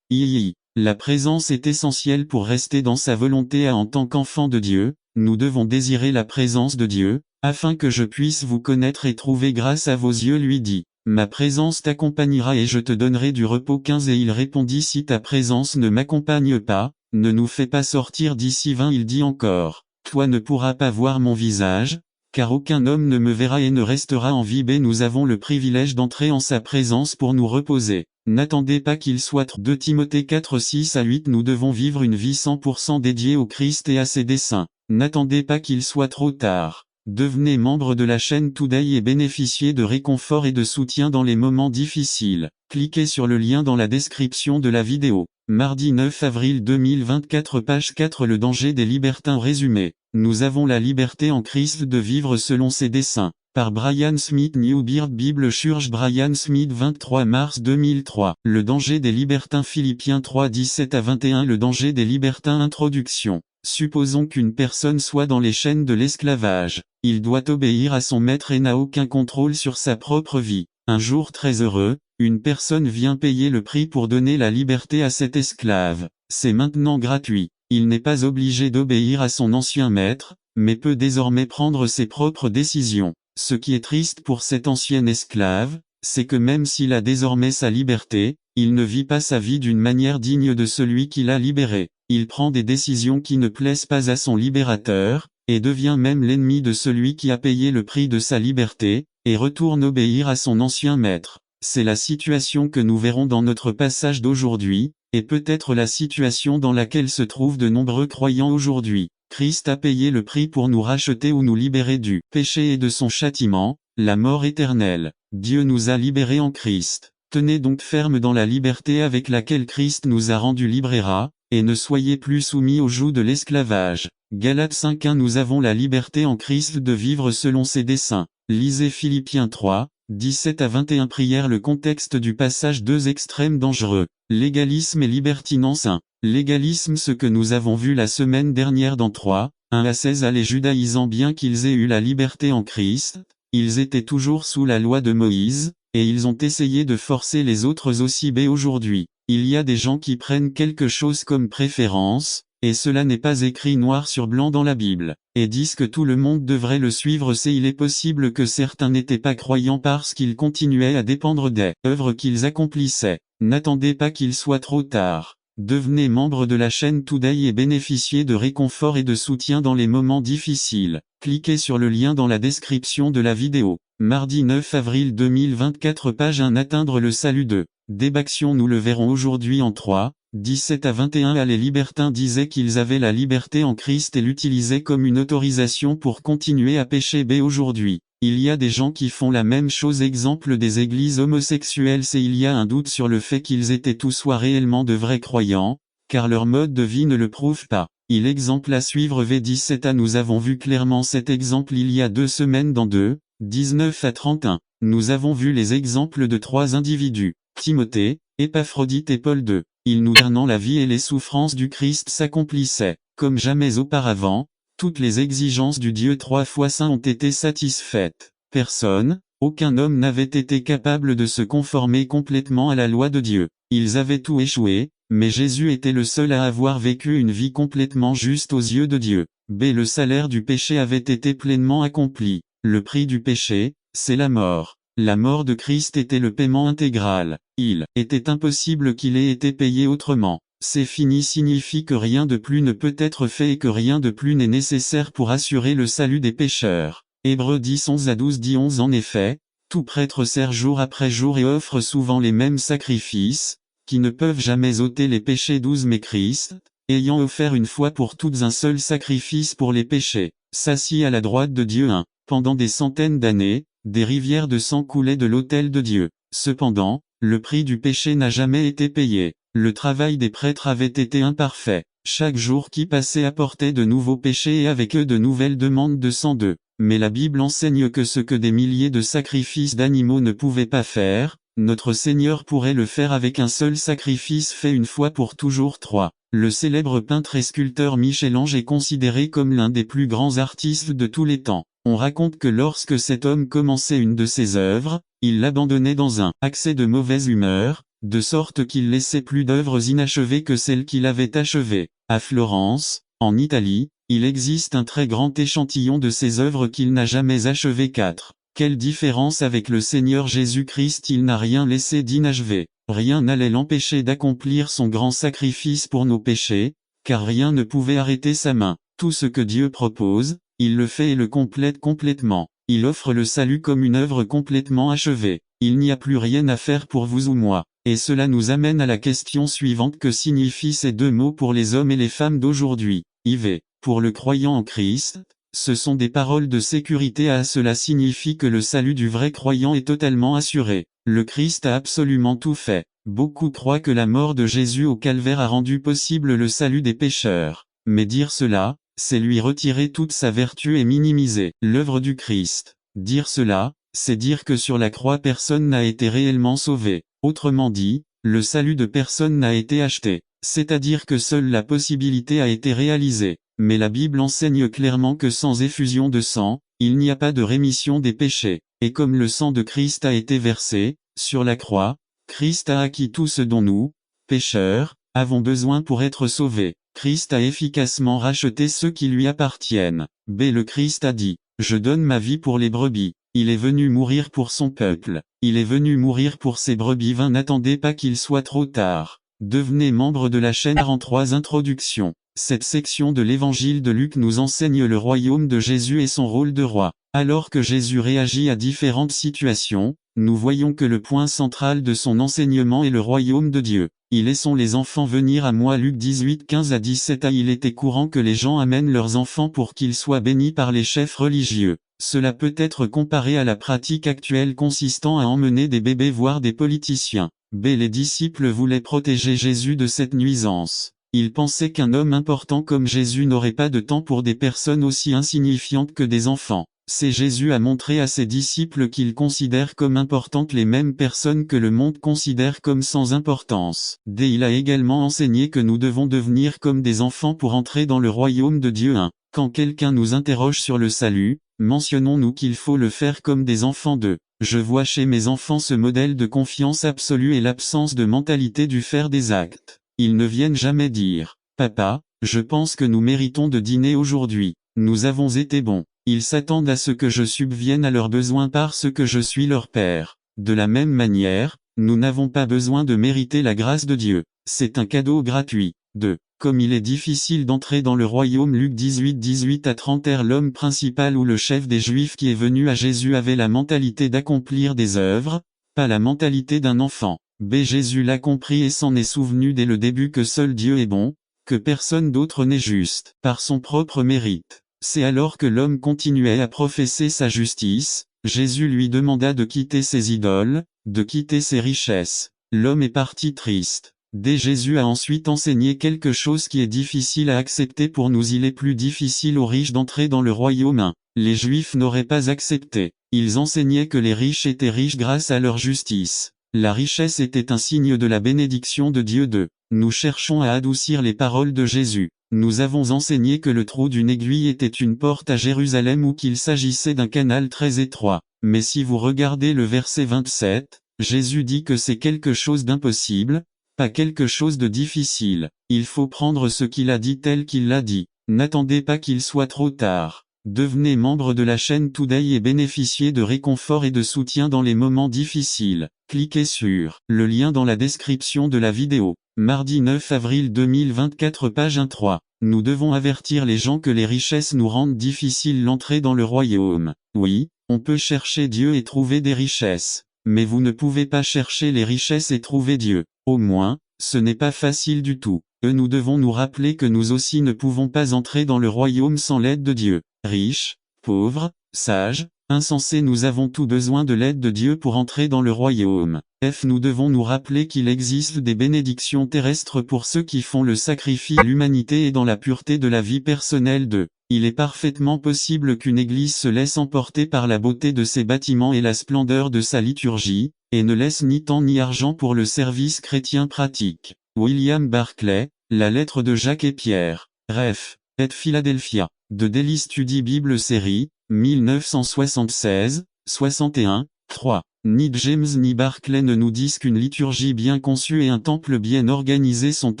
Speaker 1: La présence est essentielle pour rester dans sa volonté. En tant qu'enfant de Dieu, nous devons désirer la présence de Dieu, afin que je puisse vous connaître et trouver grâce à vos yeux. Lui dit, ma présence t'accompagnera et je te donnerai du repos. 15 Et il répondit, si ta présence ne m'accompagne pas, ne nous fais pas sortir d'ici. 20 Il dit encore, toi ne pourras pas voir mon visage, car aucun homme ne me verra et ne restera en vie. B Nous avons le privilège d'entrer en sa présence pour nous reposer. N'attendez pas qu'il soit trop. 2 Timothée 4 6 à 8 Nous devons vivre une vie 100% dédiée au Christ et à ses desseins. N'attendez pas qu'il soit trop tard. Devenez membre de la chaîne Today et bénéficiez de réconfort et de soutien dans les moments difficiles. Cliquez sur le lien dans la description de la vidéo. Mardi 9 avril 2024 Page 4 Le danger des libertins résumé. Nous avons la liberté en Christ de vivre selon ses desseins. Par Brian Smith New Beard Bible Church Brian Smith 23 mars 2003. Le danger des libertins Philippiens 3 17 à 21 Le danger des libertins Introduction. Supposons qu'une personne soit dans les chaînes de l'esclavage. Il doit obéir à son maître et n'a aucun contrôle sur sa propre vie. Un jour très heureux, une personne vient payer le prix pour donner la liberté à cet esclave. C'est maintenant gratuit. Il n'est pas obligé d'obéir à son ancien maître, mais peut désormais prendre ses propres décisions. Ce qui est triste pour cet ancien esclave, c'est que même s'il a désormais sa liberté, il ne vit pas sa vie d'une manière digne de celui qui l'a libéré. Il prend des décisions qui ne plaisent pas à son libérateur, et devient même l'ennemi de celui qui a payé le prix de sa liberté, et retourne obéir à son ancien maître. C'est la situation que nous verrons dans notre passage d'aujourd'hui, et peut-être la situation dans laquelle se trouvent de nombreux croyants aujourd'hui. Christ a payé le prix pour nous racheter ou nous libérer du péché et de son châtiment, la mort éternelle. Dieu nous a libérés en Christ. Tenez donc ferme dans la liberté avec laquelle Christ nous a rendus libres, et ne soyez plus soumis au joug de l'esclavage. Galates 5:1 Nous avons la liberté en Christ de vivre selon ses desseins. Lisez Philippiens 3, 17 à 21 Prière Le contexte du passage 2 extrêmes dangereux. Légalisme et libertinence 1. Légalisme Ce que nous avons vu la semaine dernière dans 3, 1 à 16 Les judaïsants bien qu'ils aient eu la liberté en Christ, ils étaient toujours sous la loi de Moïse, et ils ont essayé de forcer les autres aussi. B Aujourd'hui, il y a des gens qui prennent quelque chose comme préférence, et cela n'est pas écrit noir sur blanc dans la Bible, et disent que tout le monde devrait le suivre. Il est possible que certains n'étaient pas croyants parce qu'ils continuaient à dépendre des œuvres qu'ils accomplissaient. N'attendez pas qu'il soit trop tard. Devenez membre de la chaîne Today et bénéficiez de réconfort et de soutien dans les moments difficiles. Cliquez sur le lien dans la description de la vidéo. Mardi 9 avril 2024 Page 1 Atteindre le salut 2. Débaction Nous le verrons aujourd'hui en 3, 17 à 21 Les libertins disaient qu'ils avaient la liberté en Christ et l'utilisaient comme une autorisation pour continuer à pécher. B Aujourd'hui, il y a des gens qui font la même chose. Exemple des églises homosexuelles. Il y a un doute sur le fait qu'ils étaient tous soit réellement de vrais croyants, car leur mode de vie ne le prouve pas. Exemple à suivre V17 Nous avons vu clairement cet exemple il y a 2 semaines dans 2, 19 à 31. Nous avons vu les exemples de 3 individus, Timothée, Épaphrodite et Paul II. il nous donnant la vie et les souffrances du Christ s'accomplissaient. Comme jamais auparavant, toutes les exigences du Dieu 3 fois saint ont été satisfaites. Personne, aucun homme n'avait été capable de se conformer complètement à la loi de Dieu. Ils avaient tout échoué, mais Jésus était le seul à avoir vécu une vie complètement juste aux yeux de Dieu. Le salaire du péché avait été pleinement accompli. Le prix du péché, c'est la mort. La mort de Christ était le paiement intégral. Il était impossible qu'il ait été payé autrement. C'est fini signifie que rien de plus ne peut être fait et que rien de plus n'est nécessaire pour assurer le salut des pécheurs. Hébreux 10 11 à 12 dit 11 En effet, tout prêtre sert jour après jour et offre souvent les mêmes sacrifices, qui ne peuvent jamais ôter les péchés 12 Mais Christ, ayant offert une fois pour toutes un seul sacrifice pour les péchés, s'assit à la droite de Dieu. Pendant des centaines d'années, des rivières de sang coulaient de l'autel de Dieu. Cependant, le prix du péché n'a jamais été payé. Le travail des prêtres avait été imparfait. Chaque jour qui passait apportait de nouveaux péchés et avec eux de nouvelles demandes de sang d'eux. Mais la Bible enseigne que ce que des milliers de sacrifices d'animaux ne pouvaient pas faire, notre Seigneur pourrait le faire avec un seul sacrifice fait une fois pour toujours. 3. Le célèbre peintre et sculpteur Michel-Ange est considéré comme l'un des plus grands artistes de tous les temps. On raconte que lorsque cet homme commençait une de ses œuvres, il l'abandonnait dans un accès de mauvaise humeur, de sorte qu'il laissait plus d'œuvres inachevées que celles qu'il avait achevées. À Florence, en Italie, il existe un très grand échantillon de ses œuvres qu'il n'a jamais achevées. 4. Quelle différence avec le Seigneur Jésus-Christ, il n'a rien laissé d'inachevé. Rien n'allait l'empêcher d'accomplir son grand sacrifice pour nos péchés, car rien ne pouvait arrêter sa main. Tout ce que Dieu propose, il le fait et le complète complètement. Il offre le salut comme une œuvre complètement achevée. Il n'y a plus rien à faire pour vous ou moi. Et cela nous amène à la question suivante: que signifient ces deux mots pour les hommes et les femmes d'aujourd'hui? IV. Pour le croyant en Christ, ce sont des paroles de sécurité. Cela signifie que le salut du vrai croyant est totalement assuré. Le Christ a absolument tout fait. Beaucoup croient que la mort de Jésus au calvaire a rendu possible le salut des pécheurs. Mais dire cela, c'est lui retirer toute sa vertu et minimiser l'œuvre du Christ. Dire cela, c'est dire que sur la croix personne n'a été réellement sauvé. Autrement dit, le salut de personne n'a été acheté. C'est-à-dire que seule la possibilité a été réalisée. Mais la Bible enseigne clairement que sans effusion de sang, il n'y a pas de rémission des péchés. Et comme le sang de Christ a été versé, sur la croix, Christ a acquis tout ce dont nous, pécheurs, avons besoin pour être sauvés. Christ a efficacement racheté ceux qui lui appartiennent. Le Christ a dit, « Je donne ma vie pour les brebis ». Il est venu mourir pour son peuple. Il est venu mourir pour ses brebis. N'attendez pas qu'il soit trop tard. Devenez membre de la chaîne en 3 introductions. Cette section de l'évangile de Luc nous enseigne le royaume de Jésus et son rôle de roi. Alors que Jésus réagit à différentes situations, nous voyons que le point central de son enseignement est le royaume de Dieu. Laissons les enfants venir à moi. Luc 18 15 à 17. Il était courant que les gens amènent leurs enfants pour qu'ils soient bénis par les chefs religieux. Cela peut être comparé à la pratique actuelle consistant à emmener des bébés voir des politiciens. Les disciples voulaient protéger Jésus de cette nuisance. Ils pensaient qu'un homme important comme Jésus n'aurait pas de temps pour des personnes aussi insignifiantes que des enfants. Jésus a montré à ses disciples qu'il considère comme importantes les mêmes personnes que le monde considère comme sans importance. Il a également enseigné que nous devons devenir comme des enfants pour entrer dans le royaume de Dieu. Quand quelqu'un nous interroge sur le salut, mentionnons-nous qu'il faut le faire comme des enfants d'eux. Je vois chez mes enfants ce modèle de confiance absolue et l'absence de mentalité du faire des actes. Ils ne viennent jamais dire, « Papa, je pense que nous méritons de dîner aujourd'hui. Nous avons été bons. » Ils s'attendent à ce que je subvienne à leurs besoins parce que je suis leur père. De la même manière, nous n'avons pas besoin de mériter la grâce de Dieu. C'est un cadeau gratuit. 2. Comme il est difficile d'entrer dans le royaume. Luc 18 18 à 30. L'homme principal ou le chef des Juifs qui est venu à Jésus avait la mentalité d'accomplir des œuvres, pas la mentalité d'un enfant. Jésus l'a compris et s'en est souvenu dès le début que seul Dieu est bon, que personne d'autre n'est juste, par son propre mérite. C'est alors que l'homme continuait à professer sa justice, Jésus lui demanda de quitter ses idoles, de quitter ses richesses. L'homme est parti triste. Jésus a ensuite enseigné quelque chose qui est difficile à accepter pour nous. Il est plus difficile aux riches d'entrer dans le royaume. Les Juifs n'auraient pas accepté. Ils enseignaient que les riches étaient riches grâce à leur justice. La richesse était un signe de la bénédiction de Dieu. Nous cherchons à adoucir les paroles de Jésus. Nous avons enseigné que le trou d'une aiguille était une porte à Jérusalem ou qu'il s'agissait d'un canal très étroit. Mais si vous regardez le verset 27, Jésus dit que c'est quelque chose d'impossible, pas quelque chose de difficile. Il faut prendre ce qu'il a dit tel qu'il l'a dit. N'attendez pas qu'il soit trop tard. Devenez membre de la chaîne Today et bénéficiez de réconfort et de soutien dans les moments difficiles. Cliquez sur le lien dans la description de la vidéo. Mardi 9 avril 2024 page 1-3. Nous devons avertir les gens que les richesses nous rendent difficile l'entrée dans le royaume. Oui, on peut chercher Dieu et trouver des richesses. Mais vous ne pouvez pas chercher les richesses et trouver Dieu. Au moins, ce n'est pas facile du tout. Nous devons nous rappeler que nous aussi ne pouvons pas entrer dans le royaume sans l'aide de Dieu. Riches, pauvres, sages, insensés, nous avons tout besoin de l'aide de Dieu pour entrer dans le royaume. Nous devons nous rappeler qu'il existe des bénédictions terrestres pour ceux qui font le sacrifice à l'humanité et dans la pureté de la vie personnelle d'eux. Il est parfaitement possible qu'une église se laisse emporter par la beauté de ses bâtiments et la splendeur de sa liturgie, et ne laisse ni temps ni argent pour le service chrétien pratique. William Barclay, la lettre de Jacques et Pierre. Ref. Et Philadelphia. De Daily Study Bible Série, 1976, 61, 3. Ni James ni Barclay ne nous disent qu'une liturgie bien conçue et un temple bien organisé sont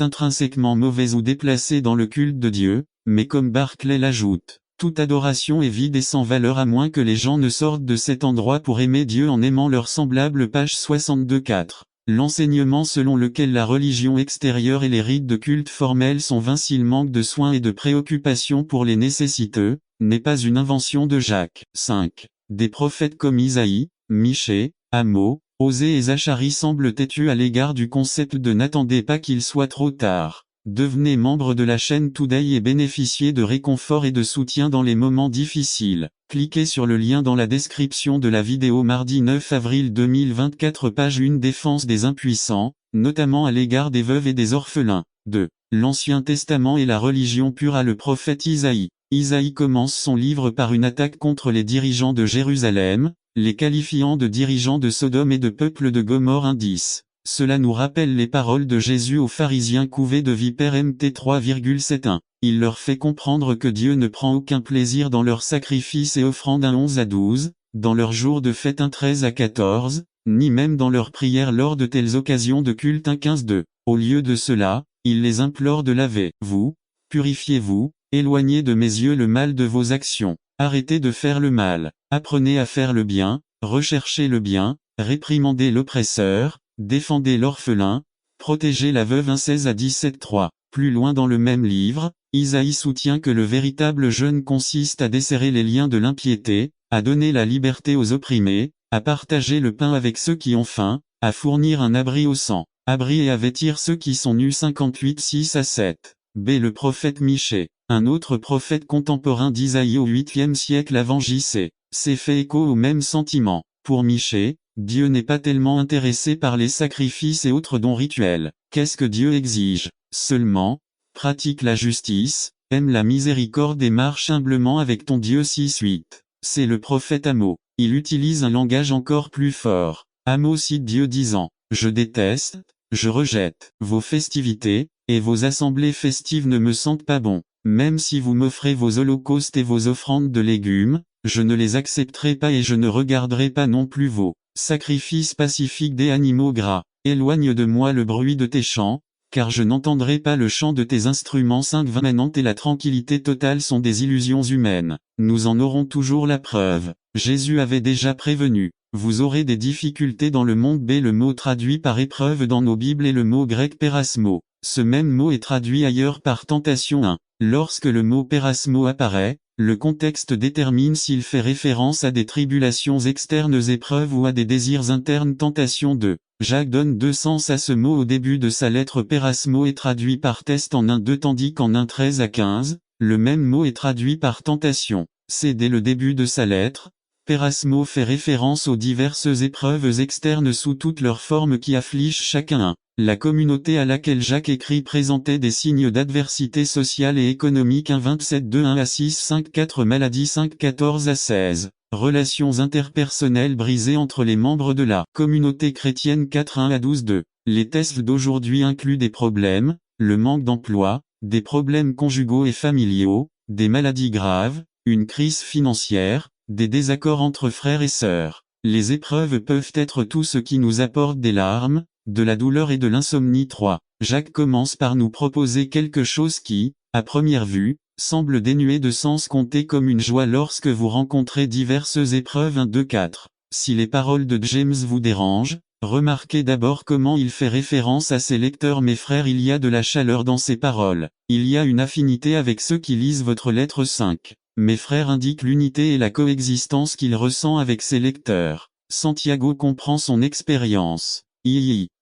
Speaker 1: intrinsèquement mauvais ou déplacés dans le culte de Dieu, mais comme Barclay l'ajoute, toute adoration est vide et sans valeur à moins que les gens ne sortent de cet endroit pour aimer Dieu en aimant leurs semblables. Page 62-4. L'enseignement selon lequel la religion extérieure et les rites de culte formels sont vains s'il manque de soins et de préoccupations pour les nécessiteux, n'est pas une invention de Jacques. 5. Des prophètes comme Isaïe, Michée, Amos, Osée et Zacharie semblent têtus à l'égard du concept de n'attendez pas qu'il soit trop tard. Devenez membre de la chaîne Today et bénéficiez de réconfort et de soutien dans les moments difficiles. Cliquez sur le lien dans la description de la vidéo. Mardi 9 avril 2024 page 1. Défense des impuissants, notamment à l'égard des veuves et des orphelins. 2. L'Ancien Testament et la religion pure à le prophète Isaïe. Isaïe commence son livre par une attaque contre les dirigeants de Jérusalem, les qualifiant de dirigeants de Sodome et de peuple de Gomorrhe. Indice. Cela nous rappelle les paroles de Jésus aux pharisiens couvés de vipères. Mt 3,71. Il leur fait comprendre que Dieu ne prend aucun plaisir dans leurs sacrifices et offrandes 11 à 12, dans leurs jours de fête 13 à 14, ni même dans leurs prières lors de telles occasions de culte 15-2. Au lieu de cela, il les implore de laver. Vous, purifiez-vous, éloignez de mes yeux le mal de vos actions. Arrêtez de faire le mal. Apprenez à faire le bien, recherchez le bien, réprimandez l'oppresseur, défendez l'orphelin, protégez la veuve. 16 à 17-3. Plus loin dans le même livre, Isaïe soutient que le véritable jeûne consiste à desserrer les liens de l'impiété, à donner la liberté aux opprimés, à partager le pain avec ceux qui ont faim, à fournir un abri aux sans abri et à vêtir ceux qui sont nus. 58 6 à 7. B. Le prophète Michée, un autre prophète contemporain d'Isaïe au 8e siècle avant J.C., s'est fait écho au même sentiment. Pour Michée, Dieu n'est pas tellement intéressé par les sacrifices et autres dons rituels. Qu'est-ce que Dieu exige? Seulement, pratique la justice, aime la miséricorde et marche humblement avec ton Dieu. 6-8. C'est le prophète Amos. Il utilise un langage encore plus fort. Amos cite Dieu disant, « Je déteste, je rejette vos festivités, et vos assemblées festives ne me sentent pas bon. Même si vous m'offrez vos holocaustes et vos offrandes de légumes, je ne les accepterai pas et je ne regarderai pas non plus vos sacrifices pacifiques des animaux gras. Éloigne de moi le bruit de tes chants, car je n'entendrai pas le chant de tes instruments. 5-20 et la tranquillité totale sont des illusions humaines. Nous en aurons toujours la preuve. Jésus avait déjà prévenu. Vous aurez des difficultés dans le monde. B. Le mot traduit par épreuve dans nos Bibles est le mot grec pérasmo. Ce même mot est traduit ailleurs par tentation. 1. Lorsque le mot pérasmo apparaît, le contexte détermine s'il fait référence à des tribulations externes épreuves ou à des désirs internes tentation. 2. Jacques donne deux sens à ce mot au début de sa lettre. Pérasmo est traduit par test en 1-2 tandis qu'en 1-13 à 15, le même mot est traduit par tentation. C'est dès le début de sa lettre. Pérasmo fait référence aux diverses épreuves externes sous toutes leurs formes qui affligent chacun. La communauté à laquelle Jacques écrit présentait des signes d'adversité sociale et économique. 27-2 à 6-5-4 Maladie 5-14 à 16. Relations interpersonnelles brisées entre les membres de la communauté chrétienne. 4-1 à 12-2. Les tests d'aujourd'hui incluent des problèmes, le manque d'emploi, des problèmes conjugaux et familiaux, des maladies graves, une crise financière, des désaccords entre frères et sœurs. Les épreuves peuvent être tout ce qui nous apporte des larmes, de la douleur et de l'insomnie. 3. Jacques commence par nous proposer quelque chose qui, à première vue, semble dénué de sens. Comptez comme une joie lorsque vous rencontrez diverses épreuves. 1, 2, 4. Si les paroles de James vous dérangent, remarquez d'abord comment il fait référence à ses lecteurs. Mes frères, il y a de la chaleur dans ses paroles. Il y a une affinité avec ceux qui lisent votre lettre. 5. Mes frères indiquent l'unité et la coexistence qu'il ressent avec ses lecteurs. Santiago comprend son expérience.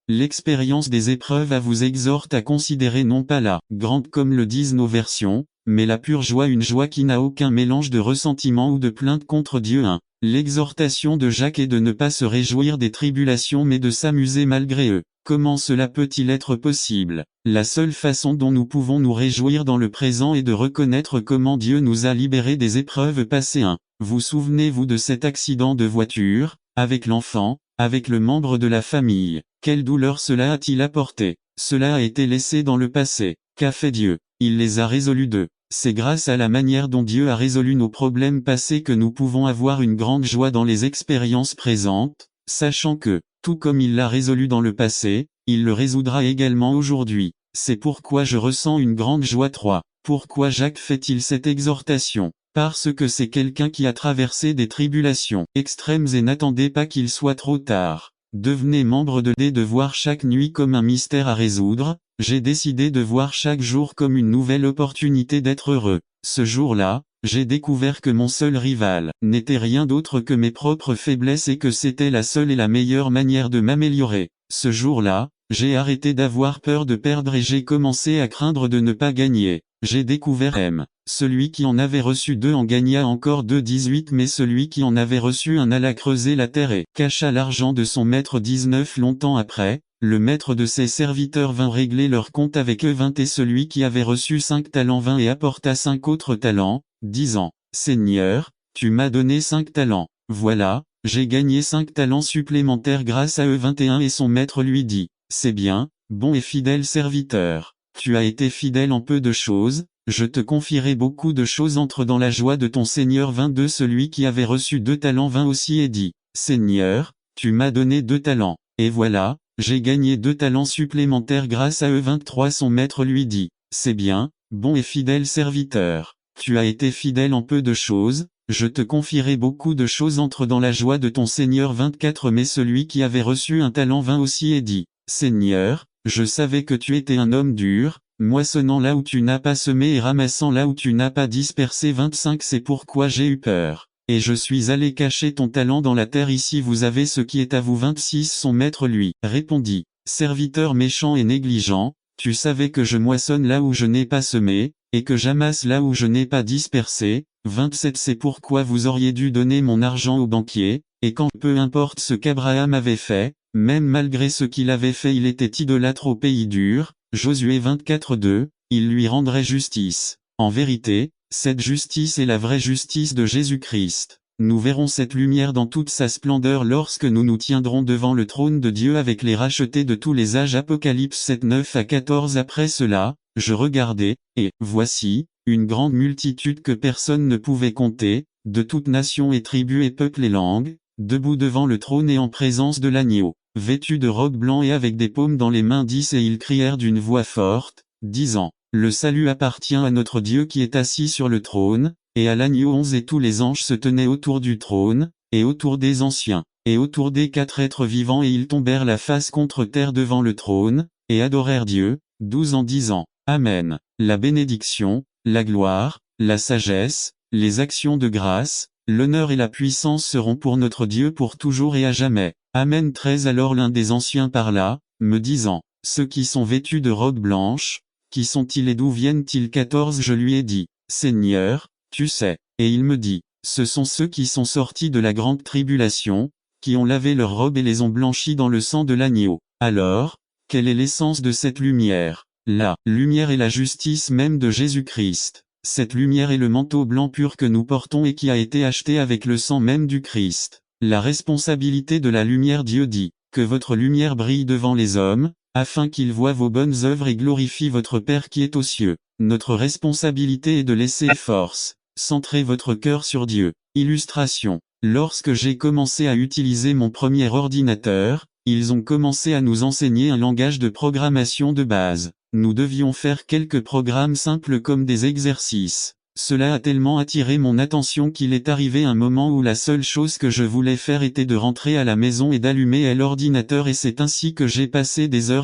Speaker 1: L'expérience des épreuves vous exhorte à considérer non pas la grande comme le disent nos versions, mais la pure joie, une joie qui n'a aucun mélange de ressentiment ou de plainte contre Dieu. 1. L'exhortation de Jacques est de ne pas se réjouir des tribulations mais de s'amuser malgré eux. Comment cela peut-il être possible? La seule façon dont nous pouvons nous réjouir dans le présent est de reconnaître comment Dieu nous a libérés des épreuves passées. 1. Vous souvenez-vous de cet accident de voiture, avec l'enfant, avec le membre de la famille? Quelle douleur cela a-t-il apporté? Cela a été laissé dans le passé. Qu'a fait Dieu? Il les a résolus d'eux. C'est grâce à la manière dont Dieu a résolu nos problèmes passés que nous pouvons avoir une grande joie dans les expériences présentes, sachant que, tout comme il l'a résolu dans le passé, il le résoudra également aujourd'hui. C'est pourquoi je ressens une grande joie. 3. Pourquoi Jacques fait-il cette exhortation? Parce que c'est quelqu'un qui a traversé des tribulations extrêmes et n'attendez pas qu'il soit trop tard. Devenez membre de voir chaque nuit comme un mystère à résoudre. J'ai décidé de voir chaque jour comme une nouvelle opportunité d'être heureux. Ce jour-là, j'ai découvert que mon seul rival n'était rien d'autre que mes propres faiblesses et que c'était la seule et la meilleure manière de m'améliorer. Ce jour-là, j'ai arrêté d'avoir peur de perdre et j'ai commencé à craindre de ne pas gagner. J'ai découvert celui qui en avait reçu 2 en gagna encore 2. 18 Mais celui qui en avait reçu 1 alla creuser la terre et cacha l'argent de son maître. 19 Longtemps après, le maître de ses serviteurs vint régler leur compte avec eux. 20 Et celui qui avait reçu 5 talents vint et apporta 5 autres talents, disant, Seigneur, tu m'as donné 5 talents. Voilà, j'ai gagné 5 talents supplémentaires grâce à eux. 21 Et son maître lui dit, c'est bien, bon et fidèle serviteur. Tu as été fidèle en peu de choses, je te confierai beaucoup de choses. Entre dans la joie de ton Seigneur. 22 Celui qui avait reçu 2 talents vint aussi et dit, Seigneur, tu m'as donné 2 talents, et voilà, j'ai gagné 2 talents supplémentaires grâce à eux. 23 Son maître lui dit, c'est bien, bon et fidèle serviteur. Tu as été fidèle en peu de choses, je te confierai beaucoup de choses. Entre dans la joie de ton Seigneur. 24 Mais celui qui avait reçu 1 talent vint aussi et dit, Seigneur, je savais que tu étais un homme dur, moissonnant là où tu n'as pas semé et ramassant là où tu n'as pas dispersé. 25 C'est pourquoi j'ai eu peur, et je suis allé cacher ton talent dans la terre. Ici vous avez ce qui est à vous. 26 Son maître lui répondit, serviteur méchant et négligent, tu savais que je moissonne là où je n'ai pas semé, et que j'amasse là où je n'ai pas dispersé. 27 C'est pourquoi vous auriez dû donner mon argent au banquier, et quand peu importe ce qu'Abraham avait fait, même malgré ce qu'il avait fait il était idolâtre au pays dur. Josué 24:2, il lui rendrait justice. En vérité, cette justice est la vraie justice de Jésus-Christ. Nous verrons cette lumière dans toute sa splendeur lorsque nous nous tiendrons devant le trône de Dieu avec les rachetés de tous les âges. Apocalypse 7, 9-14 Après cela, je regardai, et, voici, une grande multitude que personne ne pouvait compter, de toute nation et tribu et peuple et langue, debout devant le trône et en présence de l'agneau, vêtus de robes blancs et avec des paumes dans les mains. 10 Et ils crièrent d'une voix forte, disant, le salut appartient à notre Dieu qui est assis sur le trône, et à l'agneau. 11 Et tous les anges se tenaient autour du trône, et autour des anciens, et autour des 4 êtres vivants, et ils tombèrent la face contre terre devant le trône, et adorèrent Dieu, 12 en disant, Amen. La bénédiction, la gloire, la sagesse, les actions de grâce, l'honneur et la puissance seront pour notre Dieu pour toujours et à jamais. Amen. 13 Alors l'un des anciens parla, me disant, ceux qui sont vêtus de robes blanches, qui sont-ils et d'où viennent-ils? 14 Je lui ai dit, Seigneur, tu sais. Et il me dit, ce sont ceux qui sont sortis de la grande tribulation, qui ont lavé leurs robes et les ont blanchis dans le sang de l'agneau. Alors, quelle est l'essence de cette lumière? La lumière est la justice même de Jésus-Christ. Cette lumière est le manteau blanc pur que nous portons et qui a été acheté avec le sang même du Christ. La responsabilité de la lumière. Dieu dit que votre lumière brille devant les hommes, afin qu'ils voient vos bonnes œuvres et glorifient votre Père qui est aux cieux. Notre responsabilité est de laisser force, centrer votre cœur sur Dieu. Illustration. Lorsque j'ai commencé à utiliser mon premier ordinateur, ils ont commencé à nous enseigner un langage de programmation de base. Nous devions faire quelques programmes simples comme des exercices. Cela a tellement attiré mon attention qu'il est arrivé un moment où la seule chose que je voulais faire était de rentrer à la maison et d'allumer l'ordinateur, et c'est ainsi que j'ai passé des heures